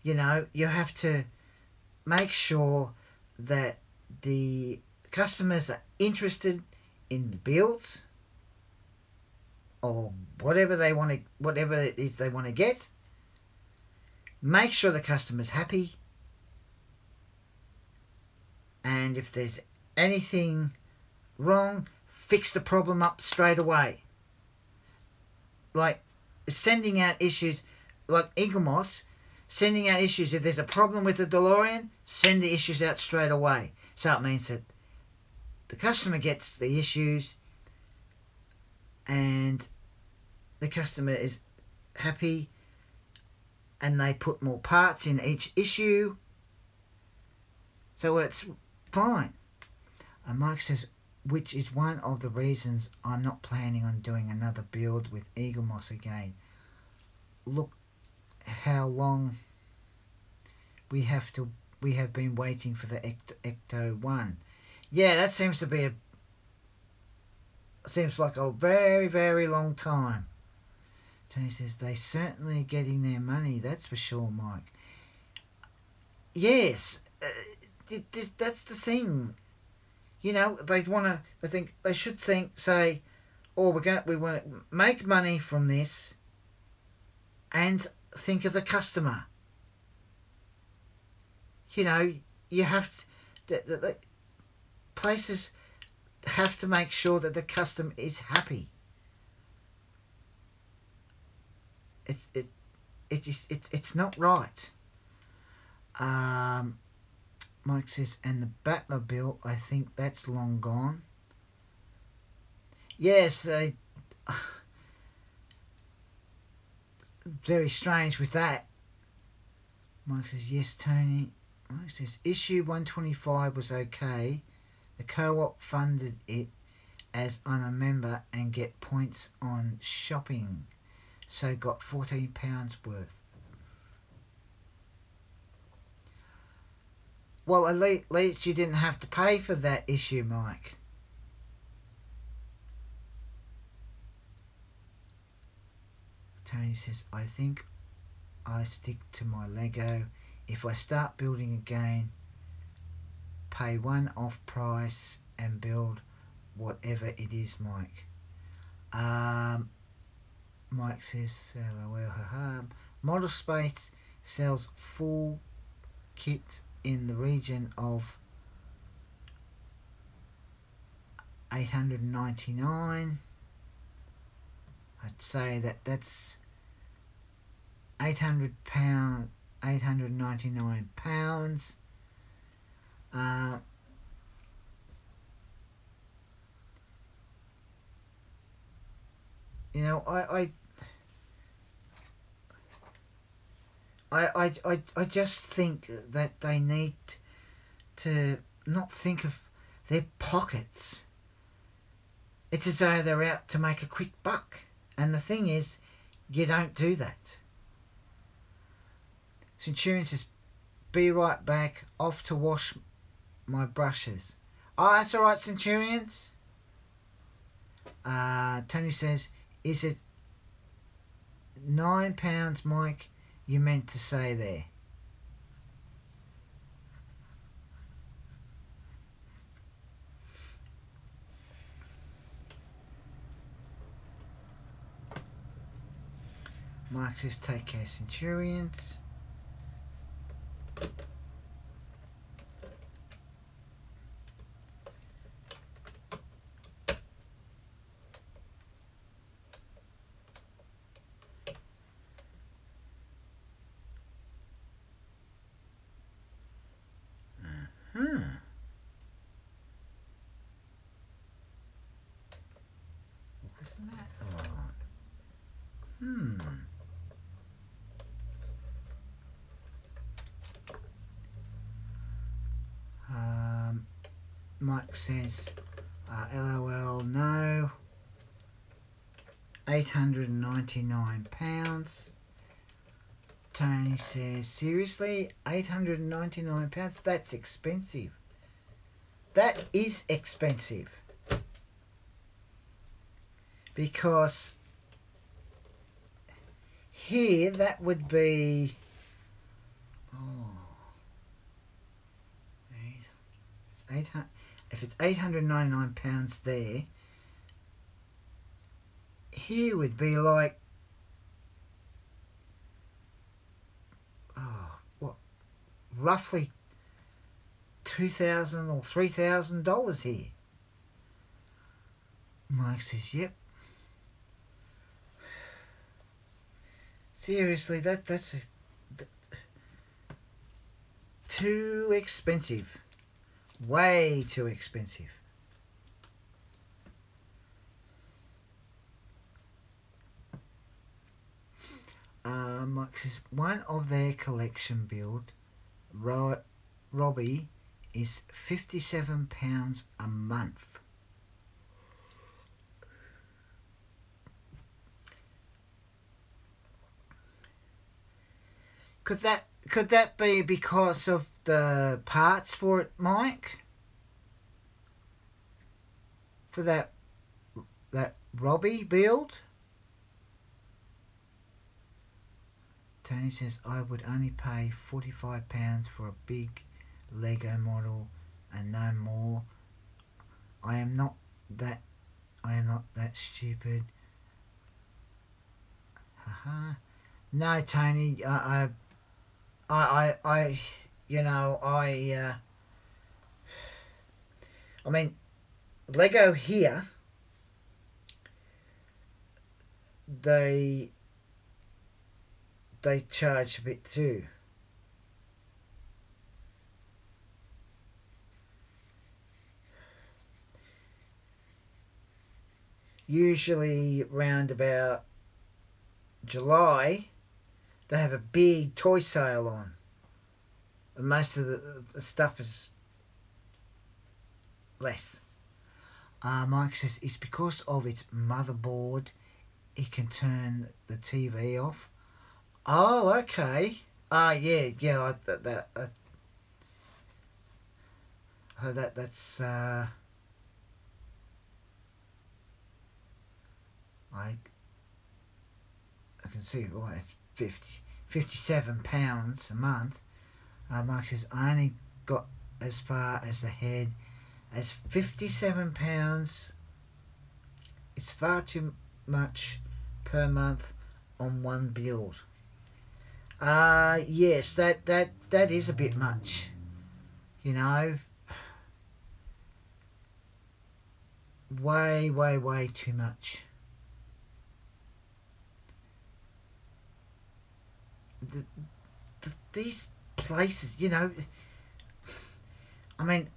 You have to make sure that the customers are interested in the builds or whatever it is they want to get. Make sure the customer's happy, and if there's anything wrong, fix the problem up straight away. Like sending out issues, like Eaglemoss, sending out issues. If there's a problem with the DeLorean, send the issues out straight away. So it means that the customer gets the issues and the customer is happy, and they put more parts in each issue, so it's fine. And Mike says, which is one of the reasons I'm not planning on doing another build with Eaglemoss again. Look how long we have been waiting for the Ecto 1. Yeah, that seems like a very, very long time. Tony says, they certainly are getting their money, that's for sure, Mike. Yes, that's the thing. They should think, say, oh, we want to make money from this, and think of the customer. You have to, the places have to make sure that the customer is happy. It's not right. Mike says, and the Batmobile, I think that's long gone. Yes, very strange with that. Mike says, yes, Tony. Mike says, issue 125 was okay. The co-op funded it as I'm a member and get points on shopping. So got £14 worth. Well, at least you didn't have to pay for that issue, Mike. Tony says, I think I stick to my Lego. If I start building again, pay one off price and build whatever it is, Mike. Mike says, LOL, haha. Model Space sells full kits in the region of $899. I'd say that's £800, £899. You know, I just think that they need to not think of their pockets. It's as though they're out to make a quick buck. And the thing is, you don't do that. Centurion says, be right back, off to wash my brushes. Oh, that's alright, Centurions. Tony says, is it £9, Mike, you meant to say there? Mike says, take care, Centurions. Wasn't that alright? Mike says, LOL, no. £899. Tony says, seriously? £899? That's expensive. That is expensive. Because here that would be, if it's £899 there, here would be like, roughly $2,000 or $3,000 here. Mike says, yep. Seriously, that's too expensive. Way too expensive. Mike says, one of their collection build, Robbie, is £57 a month. Could that be because of the parts for it, Mike? For that Robbie build? Tony says, I would only pay £45 for a big Lego model and no more. I am not that stupid. Haha. No, Tony, I mean, Lego here, they charge a bit too. Usually round about July, they have a big toy sale on. And most of the stuff is less. Mike says, it's because of its motherboard. It can turn the TV off. Oh, okay. Yeah. That's I can see why it's £57 a month. Mike says, I only got as far as the head as £57. It's far too much per month on one build. Yes, that is a bit much. You know, way too much. These places, you know, I mean,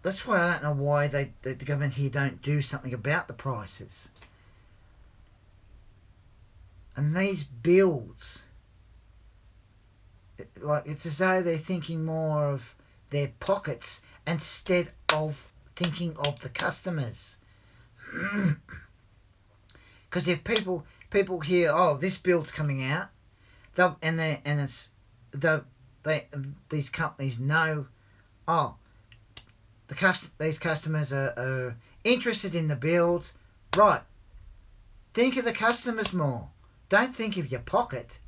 that's why I don't know why the government here don't do something about the prices. And these builds, like, it's as though they're thinking more of their pockets instead of thinking of the customers. Because if people hear, oh, this build's coming out, these companies know, oh, these customers are interested in the builds, right? Think of the customers more. Don't think of your pocket.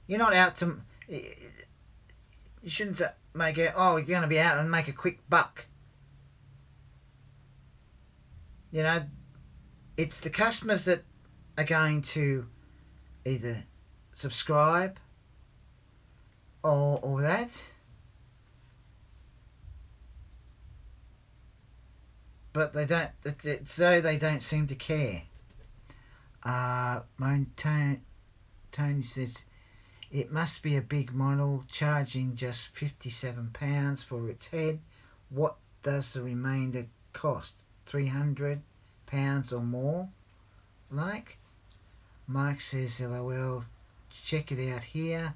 You're not out to. You shouldn't make it. Oh, you're going to be out and make a quick buck. You know, it's the customers that are going to either subscribe or that. But they don't. It's so they don't seem to care. Tony says it must be a big model, charging just £57 for its head. What does the remainder cost? £300 or more? Like? Mike says, LOL, check it out here.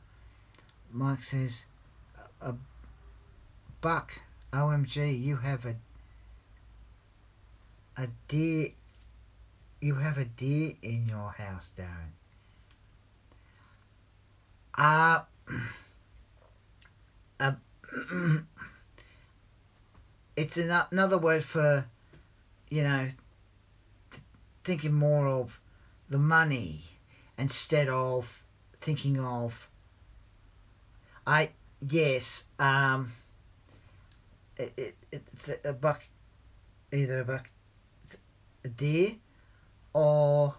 Mike says, a buck, OMG, you have a deer. You have a deer in your house, Darren. It's another word for, you know, thinking more of the money instead of thinking of, it's a buck, either a buck, a deer, or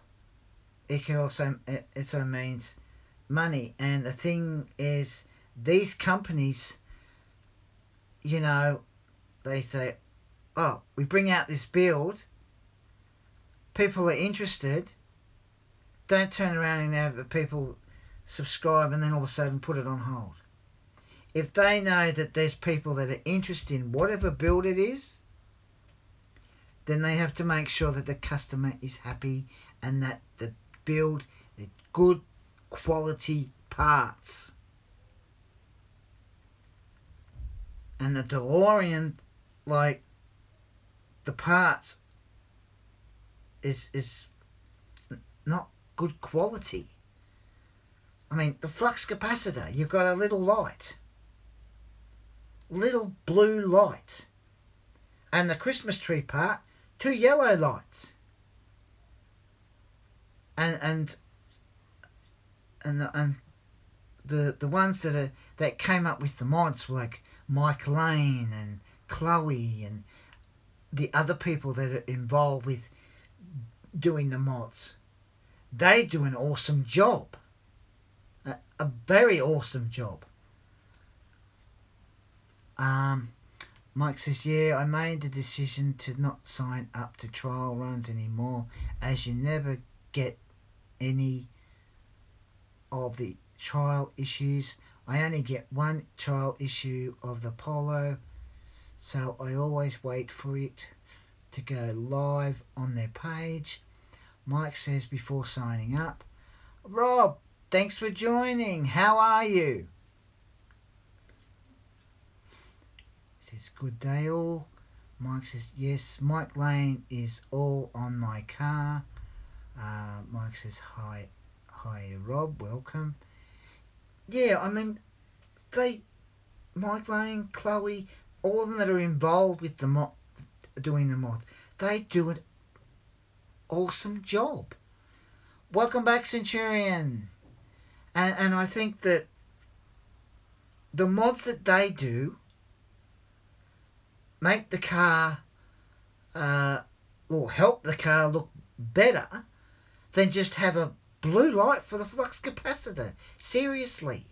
it also means money. And the thing is, these companies, you know, they say, oh, we bring out this build, people are interested, don't turn around and have people subscribe and then all of a sudden put it on hold. If they know that there's people that are interested in whatever build it is, then they have to make sure that the customer is happy and that the build, the good quality parts. And the DeLorean, like, the parts is not good quality. I mean, the flux capacitor, you've got a little light, little blue light, and the Christmas tree part, 2 yellow lights, and the ones that came up with the mods were like Mike Lane and Chloe and the other people that are involved with doing the mods. They do an awesome job, a very awesome job. Mike says, yeah, I made the decision to not sign up to trial runs anymore, as you never get any of the trial issues. I only get one trial issue of the Polo, so I always wait for it to go live on their page. Mike says before signing up, Rob, thanks for joining. How are you? Says, good day all. Mike says, yes, Mike Lane is all on my car. Mike says, hi Rob, welcome. Yeah, I mean, Mike Lane, Chloe, all of them that are involved with the doing the mods, they do an awesome job. Welcome back, Centurion. And I think that the mods that they do make the car, or help the car look better than just have a blue light for the flux capacitor. Seriously.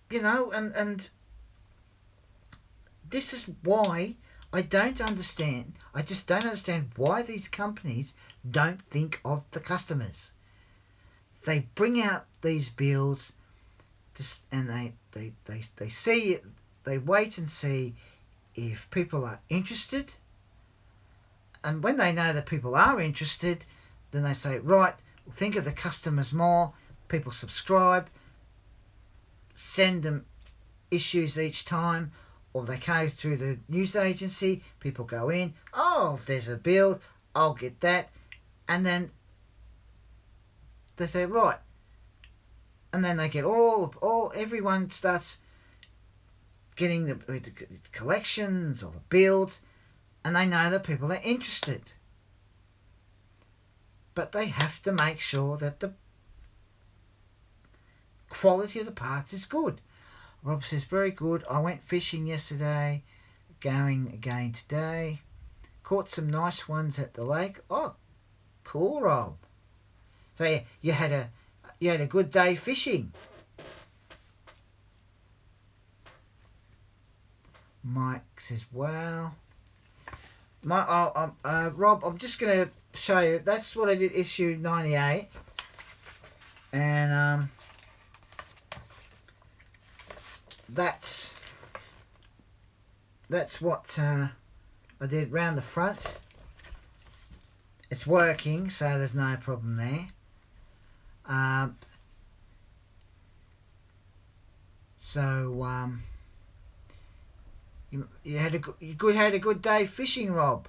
You know, and this is why I don't understand. I just don't understand why these companies don't think of the customers. They bring out these builds and they see it, they wait and see if people are interested. And when they know that people are interested, then they say, right, think of the customers more. People subscribe, send them issues each time, or they go through the news agency, people go in, oh, there's a build, I'll get that, and then they say, right, and then they get everyone starts getting the collections or builds, and they know that people are interested. But they have to make sure that the quality of the parts is good. Rob says, very good. I went fishing yesterday, going again today. Caught some nice ones at the lake. Oh, cool, Rob. So you had a good day fishing. Mike says, wow. Rob, I'm just going to show you. That's what I did issue 98. And that's what I did round the front. It's working, so there's no problem there. You had a good day fishing, Rob.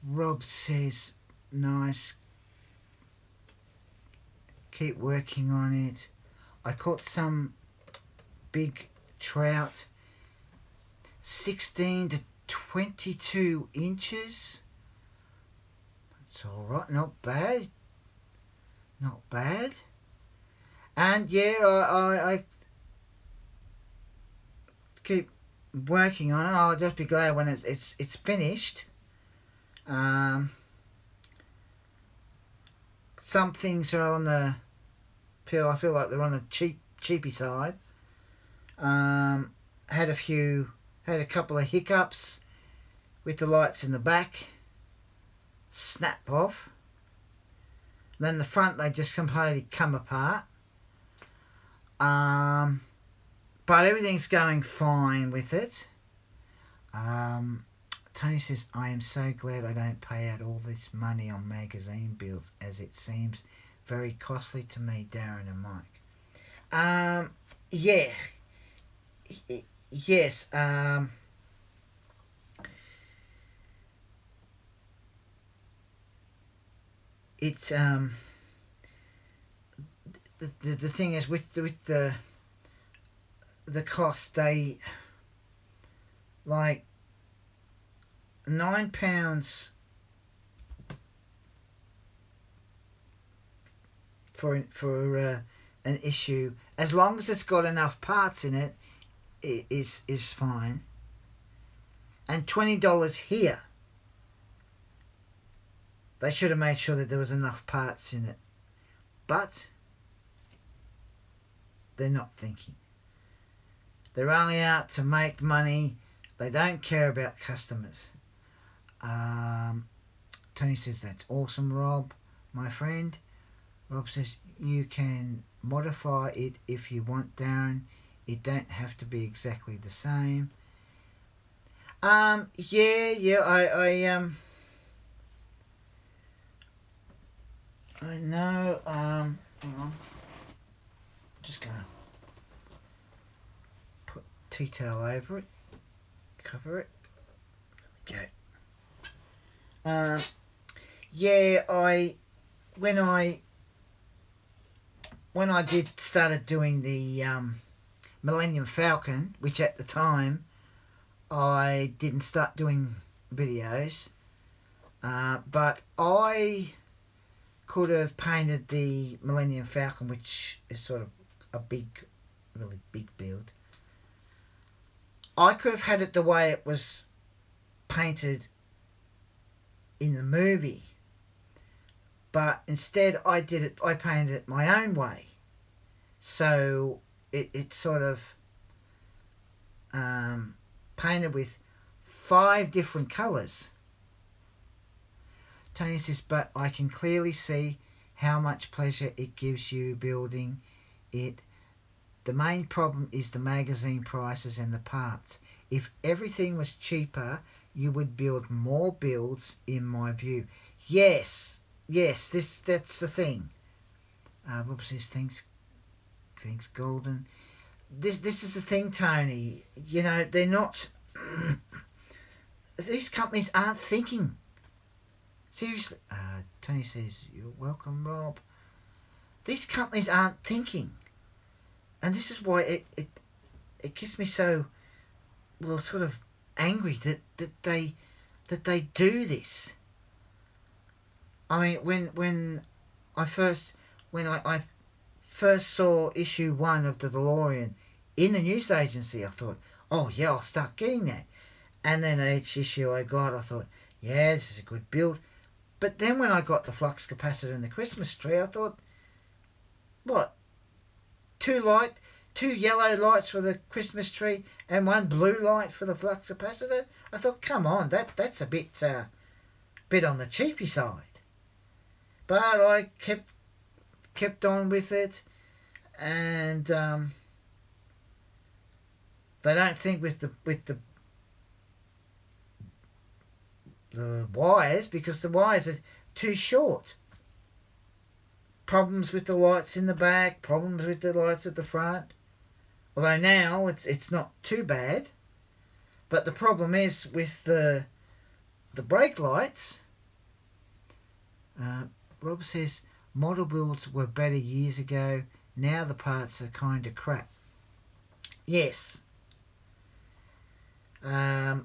Rob says, nice. Keep working on it. I caught some big trout, 16 to 22 inches. That's all right. Not bad. Not bad. And yeah, I keep working on it. I'll just be glad when it's finished. Some things are on the I feel like they're on the cheapy side. Had a couple of hiccups with the lights in the back. Snap off. Then the front, they just completely come apart. But everything's going fine with it. Tony says, I am so glad I don't pay out all this money on magazine bills, as it seems very costly to me, Darren and Mike. Yeah. Yes. It's the thing is with the cost, they like £9 for an issue, as long as it's got enough parts in it, is fine. And $20 here. They should have made sure that there was enough parts in it, but they're not thinking. They're only out to make money. They don't care about customers. Tony says, that's awesome, Rob, my friend. Rob says, you can modify it if you want, Darren. It don't have to be exactly the same. Yeah, I know, hang on, just gonna put tea towel over it, cover it, there we go. Yeah, when I when I did started doing the Millennium Falcon, which at the time I didn't start doing videos, but I could have painted the Millennium Falcon, which is sort of a big, really big build. I could have had it the way it was painted in the movie, but instead I painted it my own way. So it sort of painted with 5 different colours. Tony says, but I can clearly see how much pleasure it gives you building it. The main problem is the magazine prices and the parts. If everything was cheaper, you would build more builds, in my view. Yes, that's the thing. Rob says, thanks, Golden. This is the thing, Tony. You know, they're not. These companies aren't thinking. Seriously, Tony says, you're welcome, Rob. These companies aren't thinking. And this is why it gets me so, well, sort of angry that they do this. I mean, when I first saw issue 1 of the DeLorean in the news agency, I thought, oh yeah, I'll start getting that. And then each issue I got, I thought, yeah, this is a good build. But then when I got the flux capacitor and the Christmas tree, I thought, what? Two yellow lights for the Christmas tree and 1 blue light for the flux capacitor? I thought, come on, that's a bit on the cheapy side. But I kept on with it, and they don't think with the wires, because the wires are too short. Problems with the lights in the back, problems with the lights at the front. Although now it's not too bad, but the problem is with the brake lights. Rob says model builds were better years ago. Now the parts are kind of crap. Yes. They're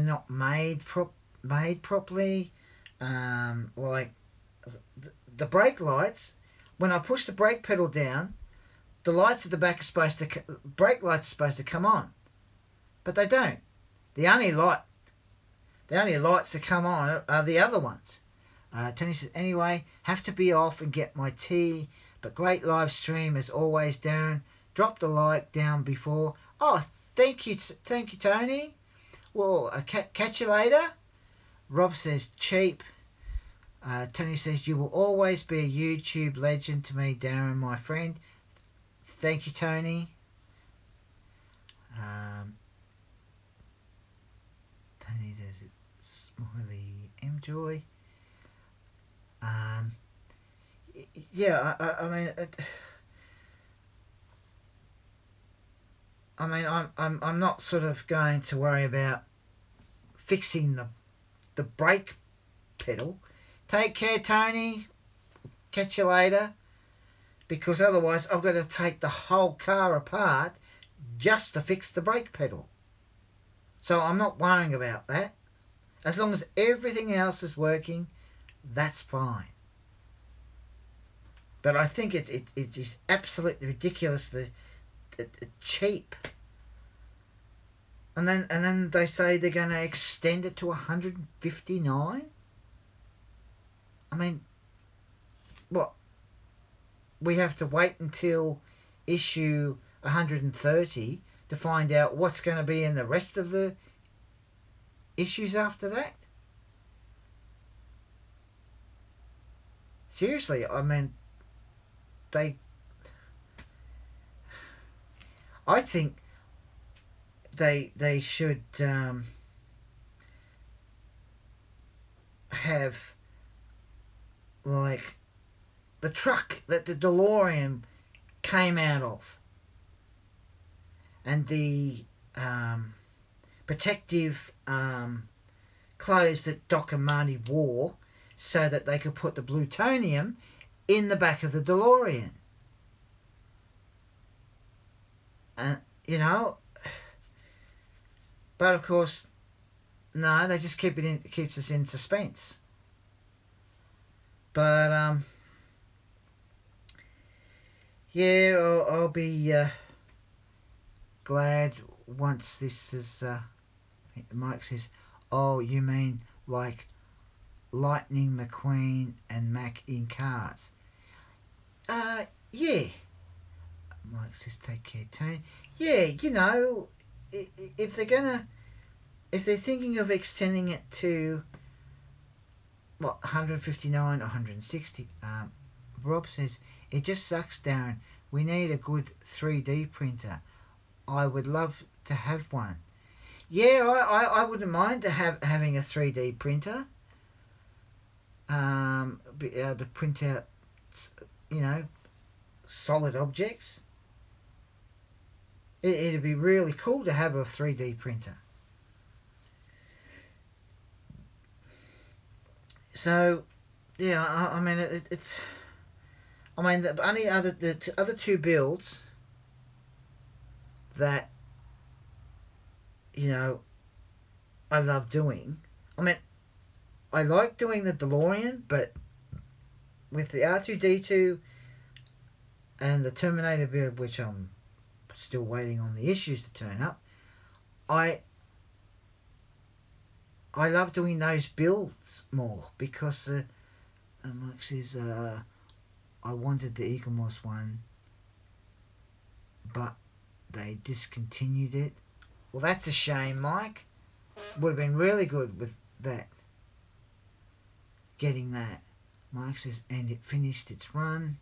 not made properly. Like the brake lights, when I push the brake pedal down, the lights at the back brake lights are supposed to come on, but they don't. The only lights that come on are the other ones. Tony says, anyway, have to be off and get my tea, but great live stream as always, Darren. Drop the like down before. Oh, thank you, Tony. Well, catch you later. Rob says, cheap. Tony says, you will always be a YouTube legend to me, Darren, my friend. Thank you, Tony. Tony does it. Smiley M-Joy. Yeah, I mean, I'm not sort of going to worry about fixing the brake pedal. Take care, Tony. Catch you later. Because otherwise I've got to take the whole car apart just to fix the brake pedal. So I'm not worrying about that. As long as everything else is working, that's fine. But I think it's just absolutely ridiculous, the cheap. And then they say they're going to extend it to 159. I mean, what? We have to wait until issue 130 to find out what's going to be in the rest of the issues after that? Seriously, I mean, I think they should have like the truck that the DeLorean came out of, and the protective clothes that Doc and Marty wore, so that they could put the plutonium in the back of the DeLorean. And you know, but of course, no, they just keep it in. It keeps us in suspense. But yeah, I'll be glad once this is. Mike says, "Oh, you mean like Lightning McQueen and Mac in cars?" Yeah. Mike says, "Take care, Tony." Yeah, you know, if they're thinking of extending it to what 159 or 160, Rob says it just sucks, Darren. We need a good 3D printer. I would love to have one. Yeah, I wouldn't mind having a 3D printer. Be able to print out, you know, solid objects. It'd be really cool to have a 3D printer. So, yeah, I mean, it's. I mean, the only other two builds that you know I love doing. I mean, I like doing the DeLorean, but with the r2d2 and the Terminator build, which I'm still waiting on the issues to turn up, I love doing those builds more because Mike says I wanted the Eagle Moss one, but they discontinued it. Well, that's a shame, Mike. Would have been really good with that. Getting that. Mike says, and it finished its run.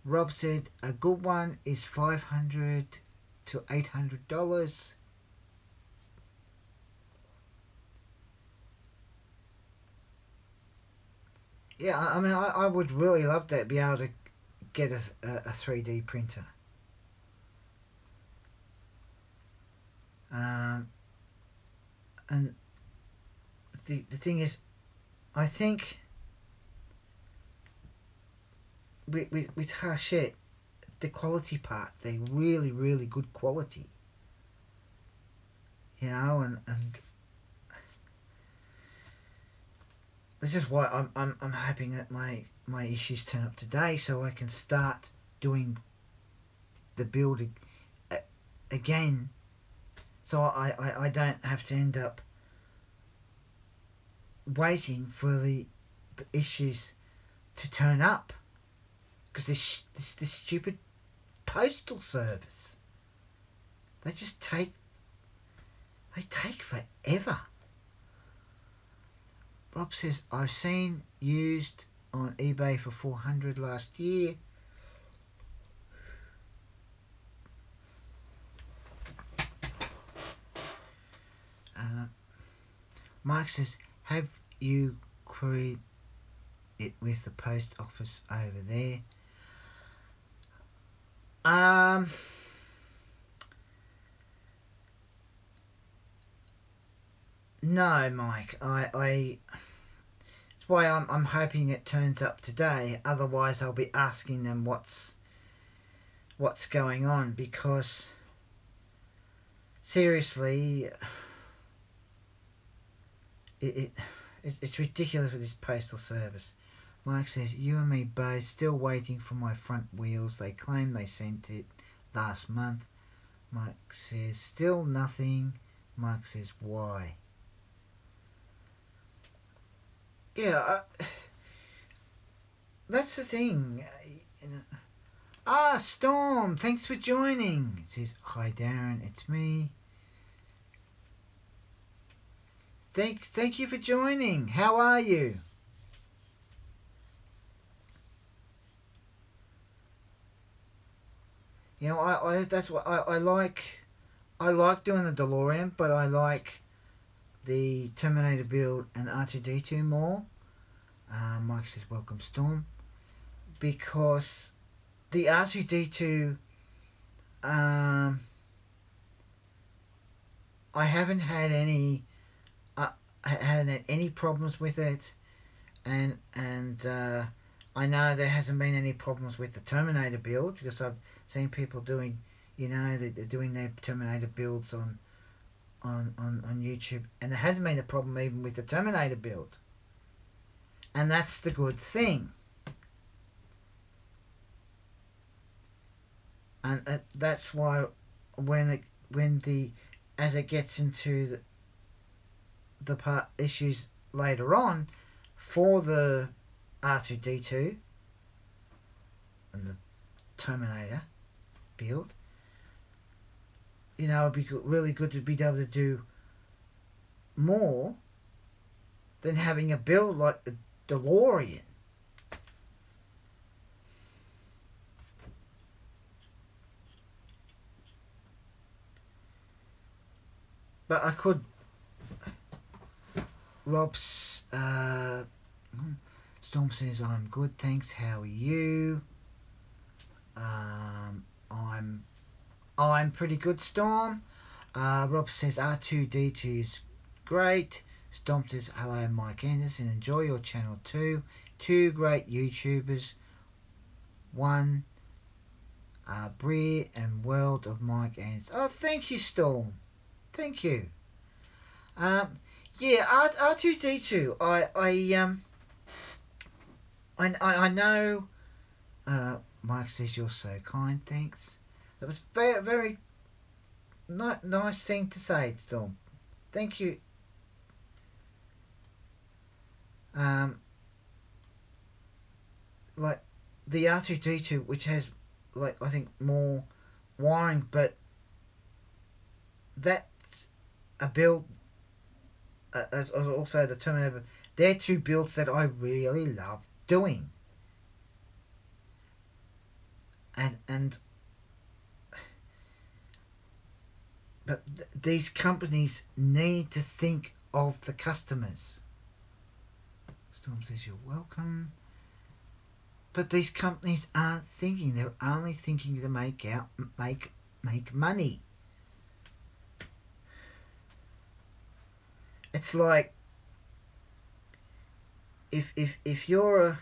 Rob said a good one is $500 to $800. Yeah, I mean, I would really love to be able to get a 3D printer. And the thing is, I think with Hachette, the quality part, they're really, really good quality. You know, and this is why I'm hoping that my issues turn up today so I can start doing the build again, so I don't have to end up waiting for the issues to turn up, because this stupid postal service, they just take forever. Rob says, I've seen used on eBay for $400 last year. Mike says, have you queried it with the post office over there? No, Mike. That's why I'm hoping it turns up today. Otherwise, I'll be asking them what's going on, because seriously, it's ridiculous with this postal service. Mike says, you and me both, still waiting for my front wheels. They claim they sent it last month. Mike says, still nothing. Mike says, why? Yeah, that's the thing. You know. Storm, thanks for joining. It says, hi Darren, it's me. Thank you for joining. How are you? You know, I that's what I like I like doing the DeLorean, but I like the Terminator build and R2D2 more. Mike says, welcome Storm. Because the R2D2, I haven't had any problems with it, and I know there hasn't been any problems with the Terminator build, because I've seen people doing, they're doing their Terminator builds on YouTube, and there hasn't been a problem even with the Terminator build, and that's the good thing. And that's why as it gets into the part issues later on for the R2D2 and the Terminator build, it'd be really good to be able to do more than having a build like the DeLorean. But I could. Rob's Storm says, I'm good, thanks. How are you? I'm pretty good, Storm. Rob says R2D2 is great. Storm says, hello, Mike Anderson. Enjoy your channel too. Two great YouTubers. One, Brie and World of Mike Anderson. Oh, thank you, Storm. Thank you. Yeah, R2D2. I know. Mike says you're so kind. Thanks. That was very, very nice thing to say, Storm. Thank you. Like the R2D2, which has like I think more wiring, but that's a build. As also the Terminator. They're two builds that I really love doing. And but these companies need to think of the customers. Storm says you're welcome. But these companies aren't thinking. They're only thinking to make money. It's like if you're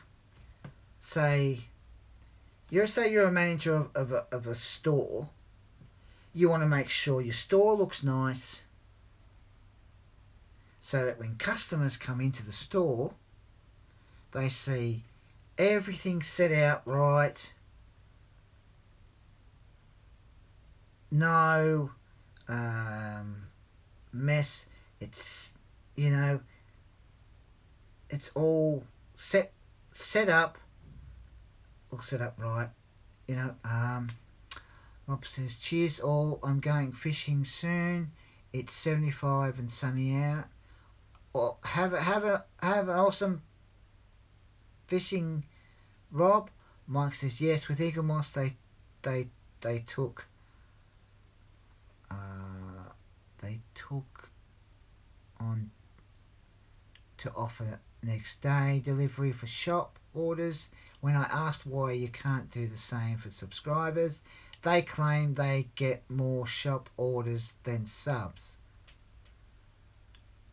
you're a manager of a store, you want to make sure your store looks nice, so that when customers come into the store, they see everything set out right, no mess. It's it's all set up, all set up right. Rob says, cheers all, I'm going fishing soon. It's 75 and sunny out. Well, have an awesome fishing, Rob. Mike says, yes, with Eagle Moss they took on to offer next day delivery for shop orders. When I asked why you can't do the same for subscribers, they claim they get more shop orders than subs.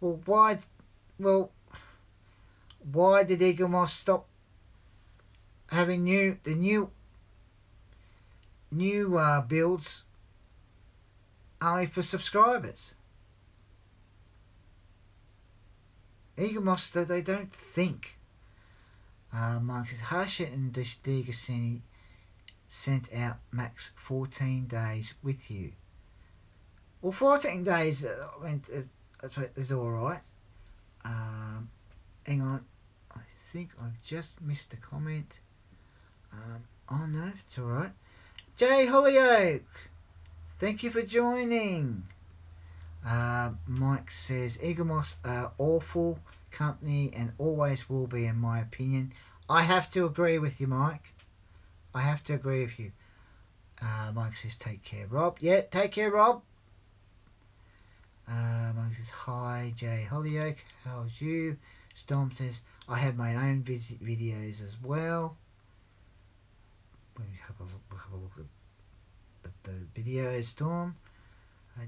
Well, why did Eagle Moss stop having new builds only for subscribers? Eagle Moss, they don't think. Mike says, Harshit and Degasini sent out max 14 days with you. Well, 14 days, I mean, is alright. Hang on. I think I've just missed a comment. Oh no, it's alright. Jay Hollyoak, thank you for joining. Mike says, Eagle Moss are awful company and always will be, in my opinion. I have to agree with you, Mike. I have to agree with you. Mike says, take care, Rob. Yeah, take care, Rob. Mike says, hi Jay Hollyoak, how's you? Storm says, I have my own videos as well. We'll have a look at the video, Storm.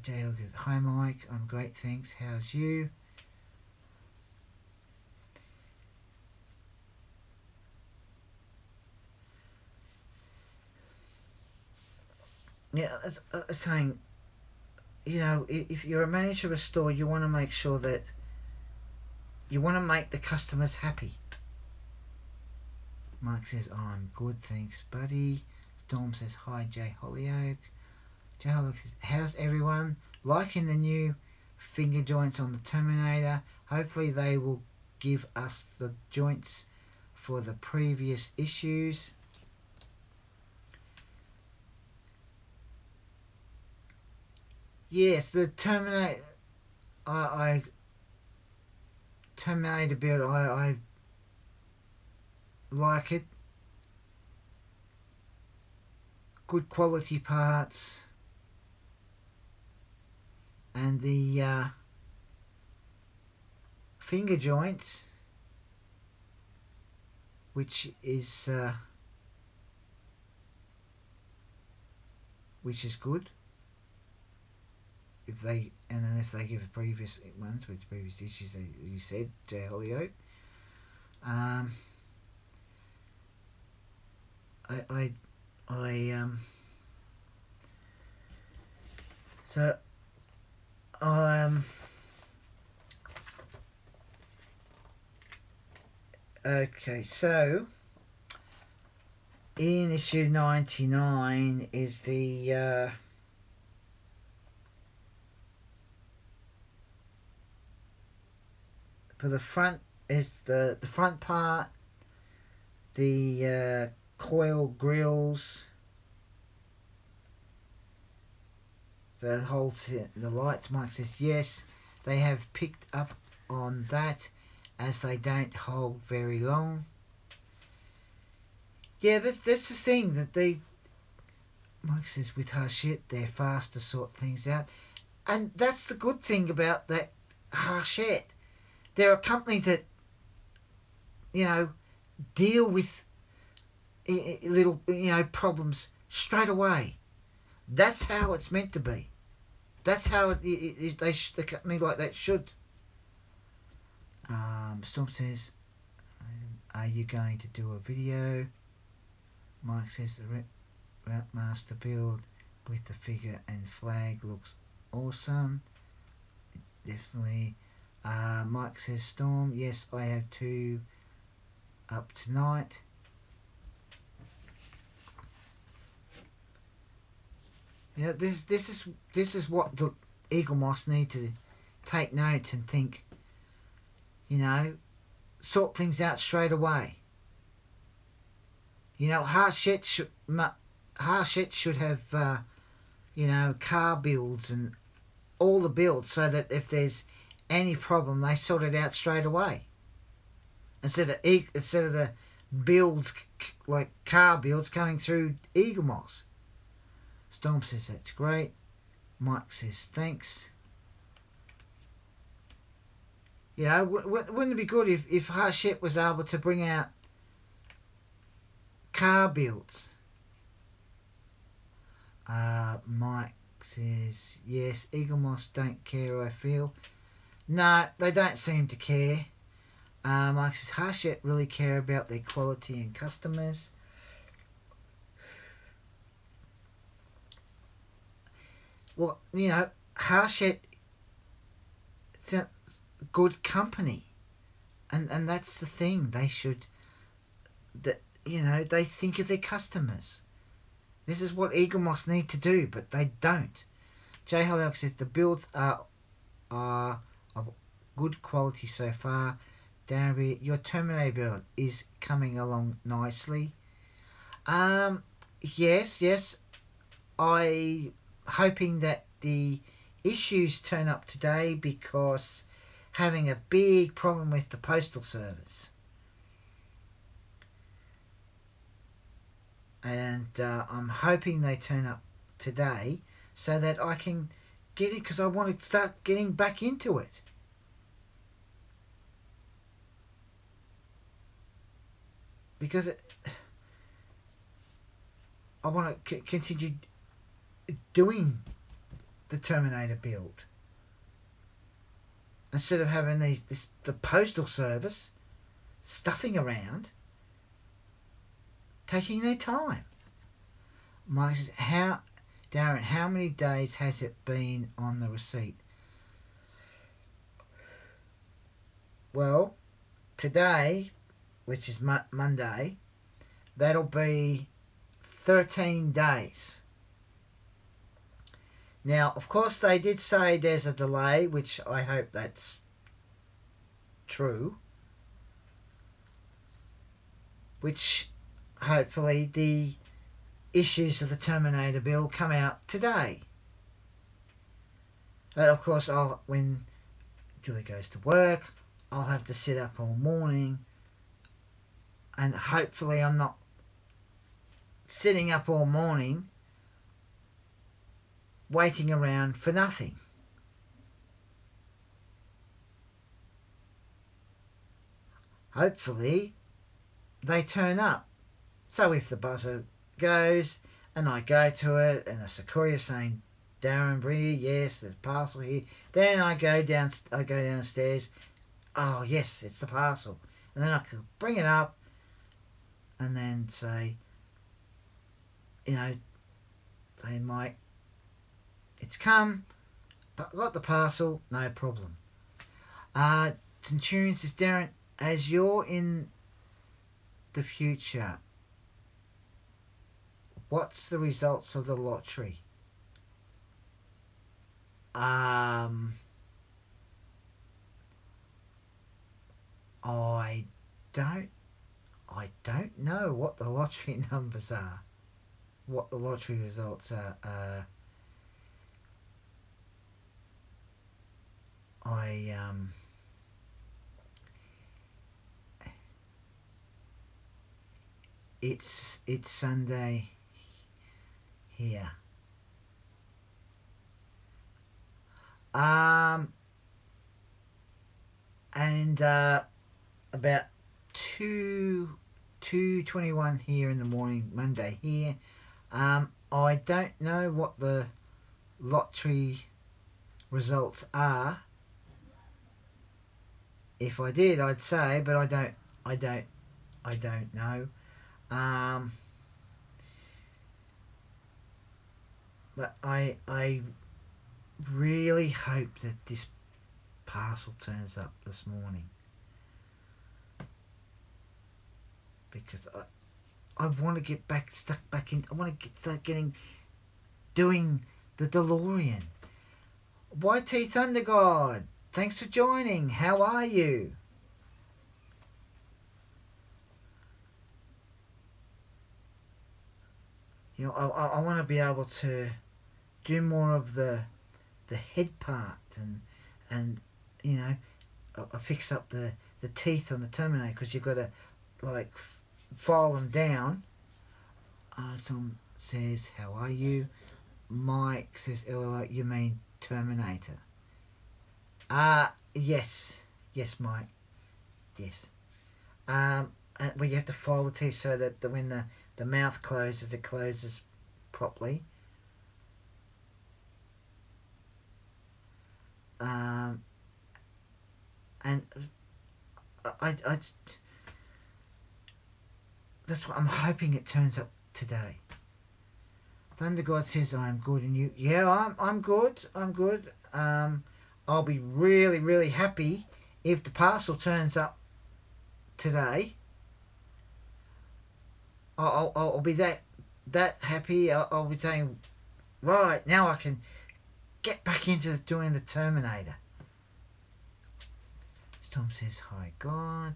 Jay Hollyoak says, hi Mike, I'm great, thanks, how's you? Yeah, as I was saying, you know, if you're a manager of a store, you want to make sure that you want to make the customers happy. Mike says, oh, I'm good, thanks, buddy. Storm says, hi, Jay Hollyoak. Jay Hollyoak says, how's everyone? Liking the new finger joints on the Terminator. Hopefully they will give us the joints for the previous issues. Yes, the Terminator, I Terminator build, I like it. Good quality parts. And the finger joints, which is good. If they give the previous ones with previous issues, you said Jay Hollyoak. So okay, so in issue 99 is the for the front is the front part, the coil grills, the holds the lights. Mike says yes, they have picked up on that as they don't hold very long. Yeah, that's the thing that Mike says with Hachette they're fast to sort things out, and that's the good thing about that Hachette. They're a company that, you know, deal with little, you know, problems straight away. That's how it's meant to be. That's how the company like that should. Storm says, are you going to do a video? Mike says the Route Master build with the figure and flag looks awesome. Definitely. Mike says, Storm, yes, I have 2 up tonight. You know, this is what the Eagle Moss need to take note and think. You know, sort things out straight away. You know, Hachette should have you know, car builds and all the builds, so that if there's any problem, they sort it out straight away. Instead of the builds like car builds coming through Eagle Moss. Storm says that's great. Mike says thanks. You know, wouldn't it be good if Hachette was able to bring out car builds? Mike says yes. Eagle Moss don't care, I feel. No, they don't seem to care. Mike says Hachette really care about their quality and customers. Well, you know, Hachette, good company, and that's the thing. They should, that, you know, they think of their customers. This is what Eagle Moss need to do, but they don't. Jay Hollyoak says the builds are of good quality so far. Darby, your Terminator build is coming along nicely. Yes. I hoping that the issues turn up today, because having a big problem with the postal service, and I'm hoping they turn up today so that I can get it because I want to start getting back into it. Because I want to continue doing the Terminator build instead of having the postal service stuffing around, taking their time. Mike says, Darren, how many days has it been on the receipt? Well, today, which is Monday, that'll be 13 days. Now, of course, they did say there's a delay, which I hope that's true. Which, hopefully, the issues of the Terminator bill come out today. But, of course, when Julie goes to work, I'll have to sit up all morning. And hopefully I'm not sitting up all morning waiting around for nothing. Hopefully they turn up. So if the buzzer goes and I go to it and a courier saying, Darren Bree, yes, there's a parcel here, then I go downstairs, oh yes, it's the parcel, and then I can bring it up and then say, they might, it's come, but got the parcel, no problem. Centurion says, Darren, as you're in the future, what's the results of the lottery? I don't know what the lottery numbers are, what the lottery results are. It's Sunday here. And about 2:21 here in the morning, Monday here. I don't know what the lottery results are. If I did, I'd say, but I don't know. But I really hope that this parcel turns up this morning, because I want to get stuck back in. I want to start doing the DeLorean. YT Thunder God, thanks for joining. How are you? I want to be able to do more of the head part and I fix up the teeth on the Terminator, because you've got to file them down. Tom says, how are you? Mike says, LOL, you mean Terminator? Yes, Mike, yes. And where you have to file the teeth so that when the mouth closes, it closes properly. And I that's what I'm hoping it turns up today. Thunder God says, I am good, and you? Yeah, I'm good. I'll be really, really happy if the parcel turns up today. I'll be that happy. I'll be saying, right, now I can get back into doing the Terminator. Tom says, hi God.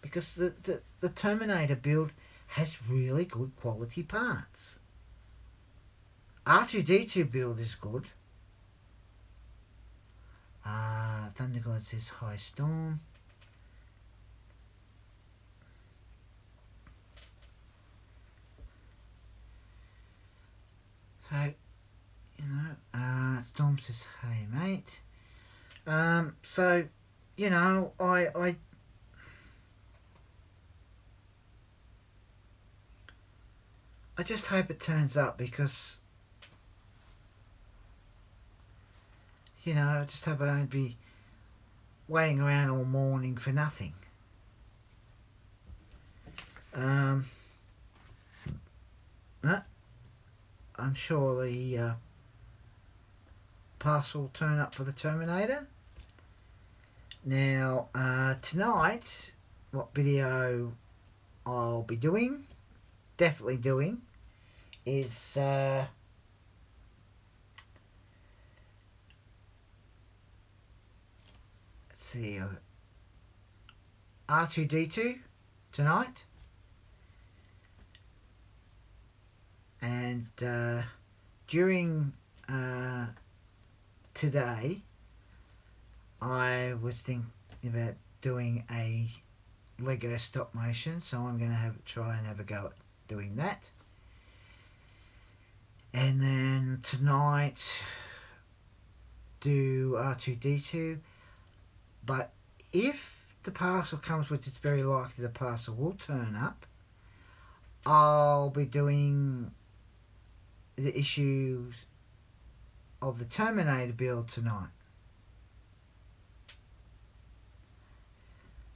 Because the Terminator build has really good quality parts. R2d2 build is good. Thunder God says, hi Storm. So says, hey mate. So, you know, I just hope it turns up, because, you know, I just hope I don't be waiting around all morning for nothing. No, I'm sure the parcel will turn up for the Terminator. Now, tonight, what video I'll be doing, definitely doing, is let's see, r2d2 tonight, and during today I was thinking about doing a Lego stop motion, so I'm going to try and have a go at doing that. And then tonight do r2d2. But if the parcel comes, which is very likely the parcel will turn up, I'll be doing the issues of the Terminator build tonight.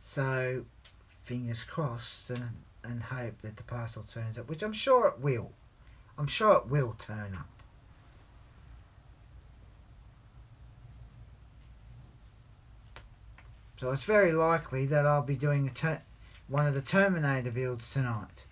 So fingers crossed, and hope that the parcel turns up, which I'm sure it will. I'm sure it will turn up. So it's very likely that I'll be doing one of the Terminator builds tonight.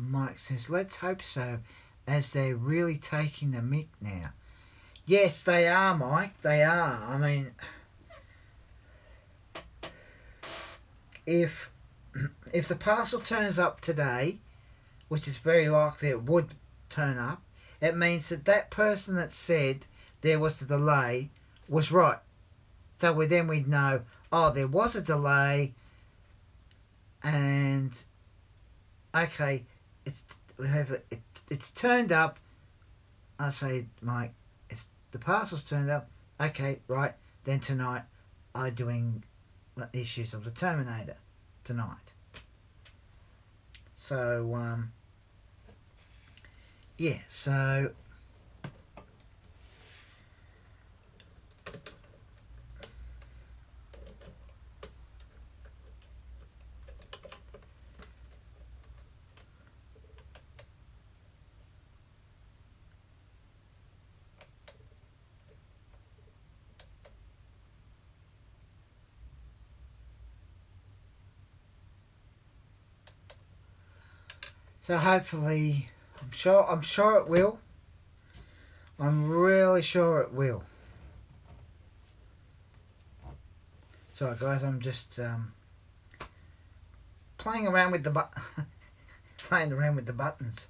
Mike says, let's hope so, as they're really taking the mick now. Yes, they are, Mike, they are. I mean, if the parcel turns up today, which is very likely it would turn up, it means that that person that said there was a delay was right. So we'd know, oh, there was a delay, and okay, it's turned up. I say, Mike, the parcel's turned up. Okay, right. Then tonight, I'm doing the issues of the Terminator tonight. So yeah. So hopefully, I'm sure it will. I'm really sure it will. Sorry guys, I'm just playing around with the buttons.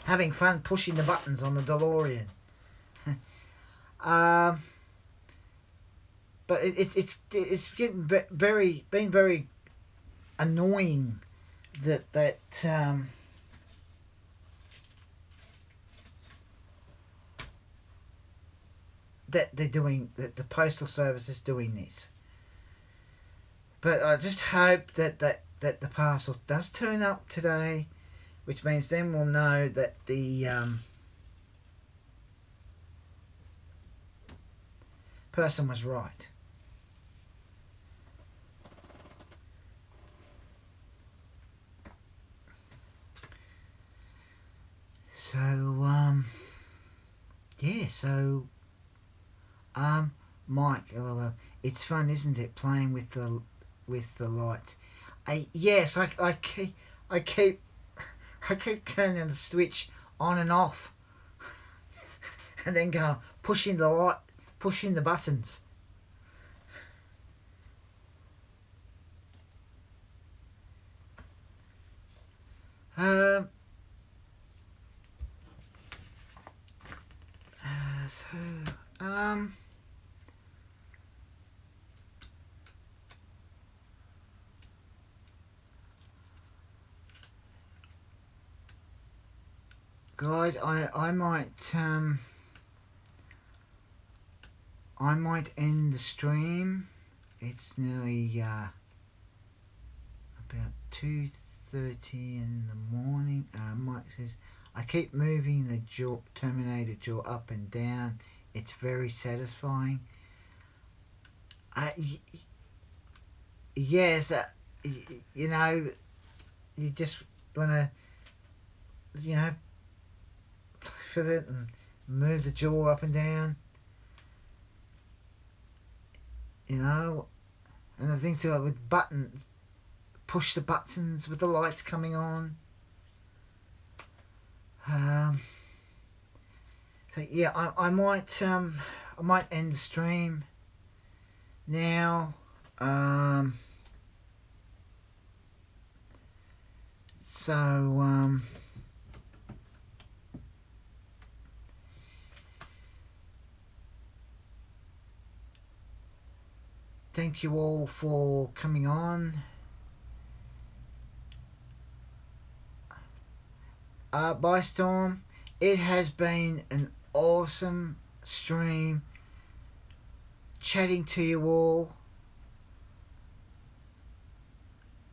Having fun pushing the buttons on the DeLorean. But it's getting very annoying that that they're doing, that the postal service is doing this. But I just hope that the parcel does turn up today, which means then we'll know that the person was right. So yeah, so Mike, lol, it's fun, isn't it, playing with the lights? Yes, I keep turning the switch on and off, and then go pushing the buttons. Um, so, um, guys, I might end the stream. It's nearly about 2:30 in the morning. Mike says, I keep moving the Terminator jaw up and down. It's very satisfying. Yes, you know, you just want to, you know, feel it and move the jaw up and down. You know, and the things like with buttons, push the buttons with the lights coming on. So yeah, I might end the stream now. So thank you all for coming on. Bye Storm. It has been an awesome stream chatting to you all.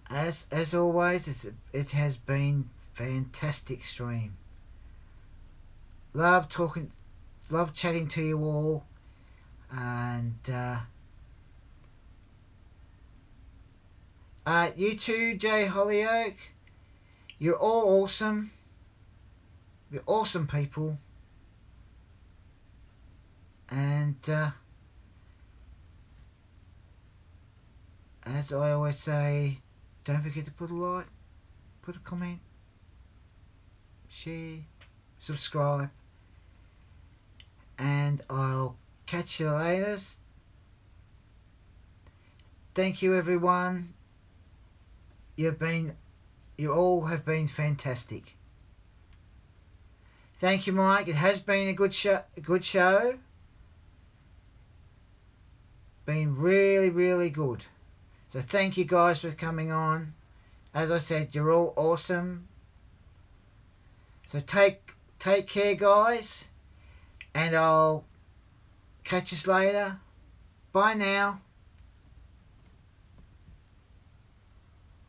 As always, it has been fantastic stream. Love chatting to you all, and you too, Jay Hollyoak. You're all awesome. You're awesome people, and as I always say, don't forget to put a like, put a comment, share, subscribe, and I'll catch you later. Thank you, everyone. You all have been fantastic. Thank you, Mike. It has been a good show. Been really, really good. So thank you guys for coming on. As I said, you're all awesome. So take care, guys, and I'll catch us later. Bye now.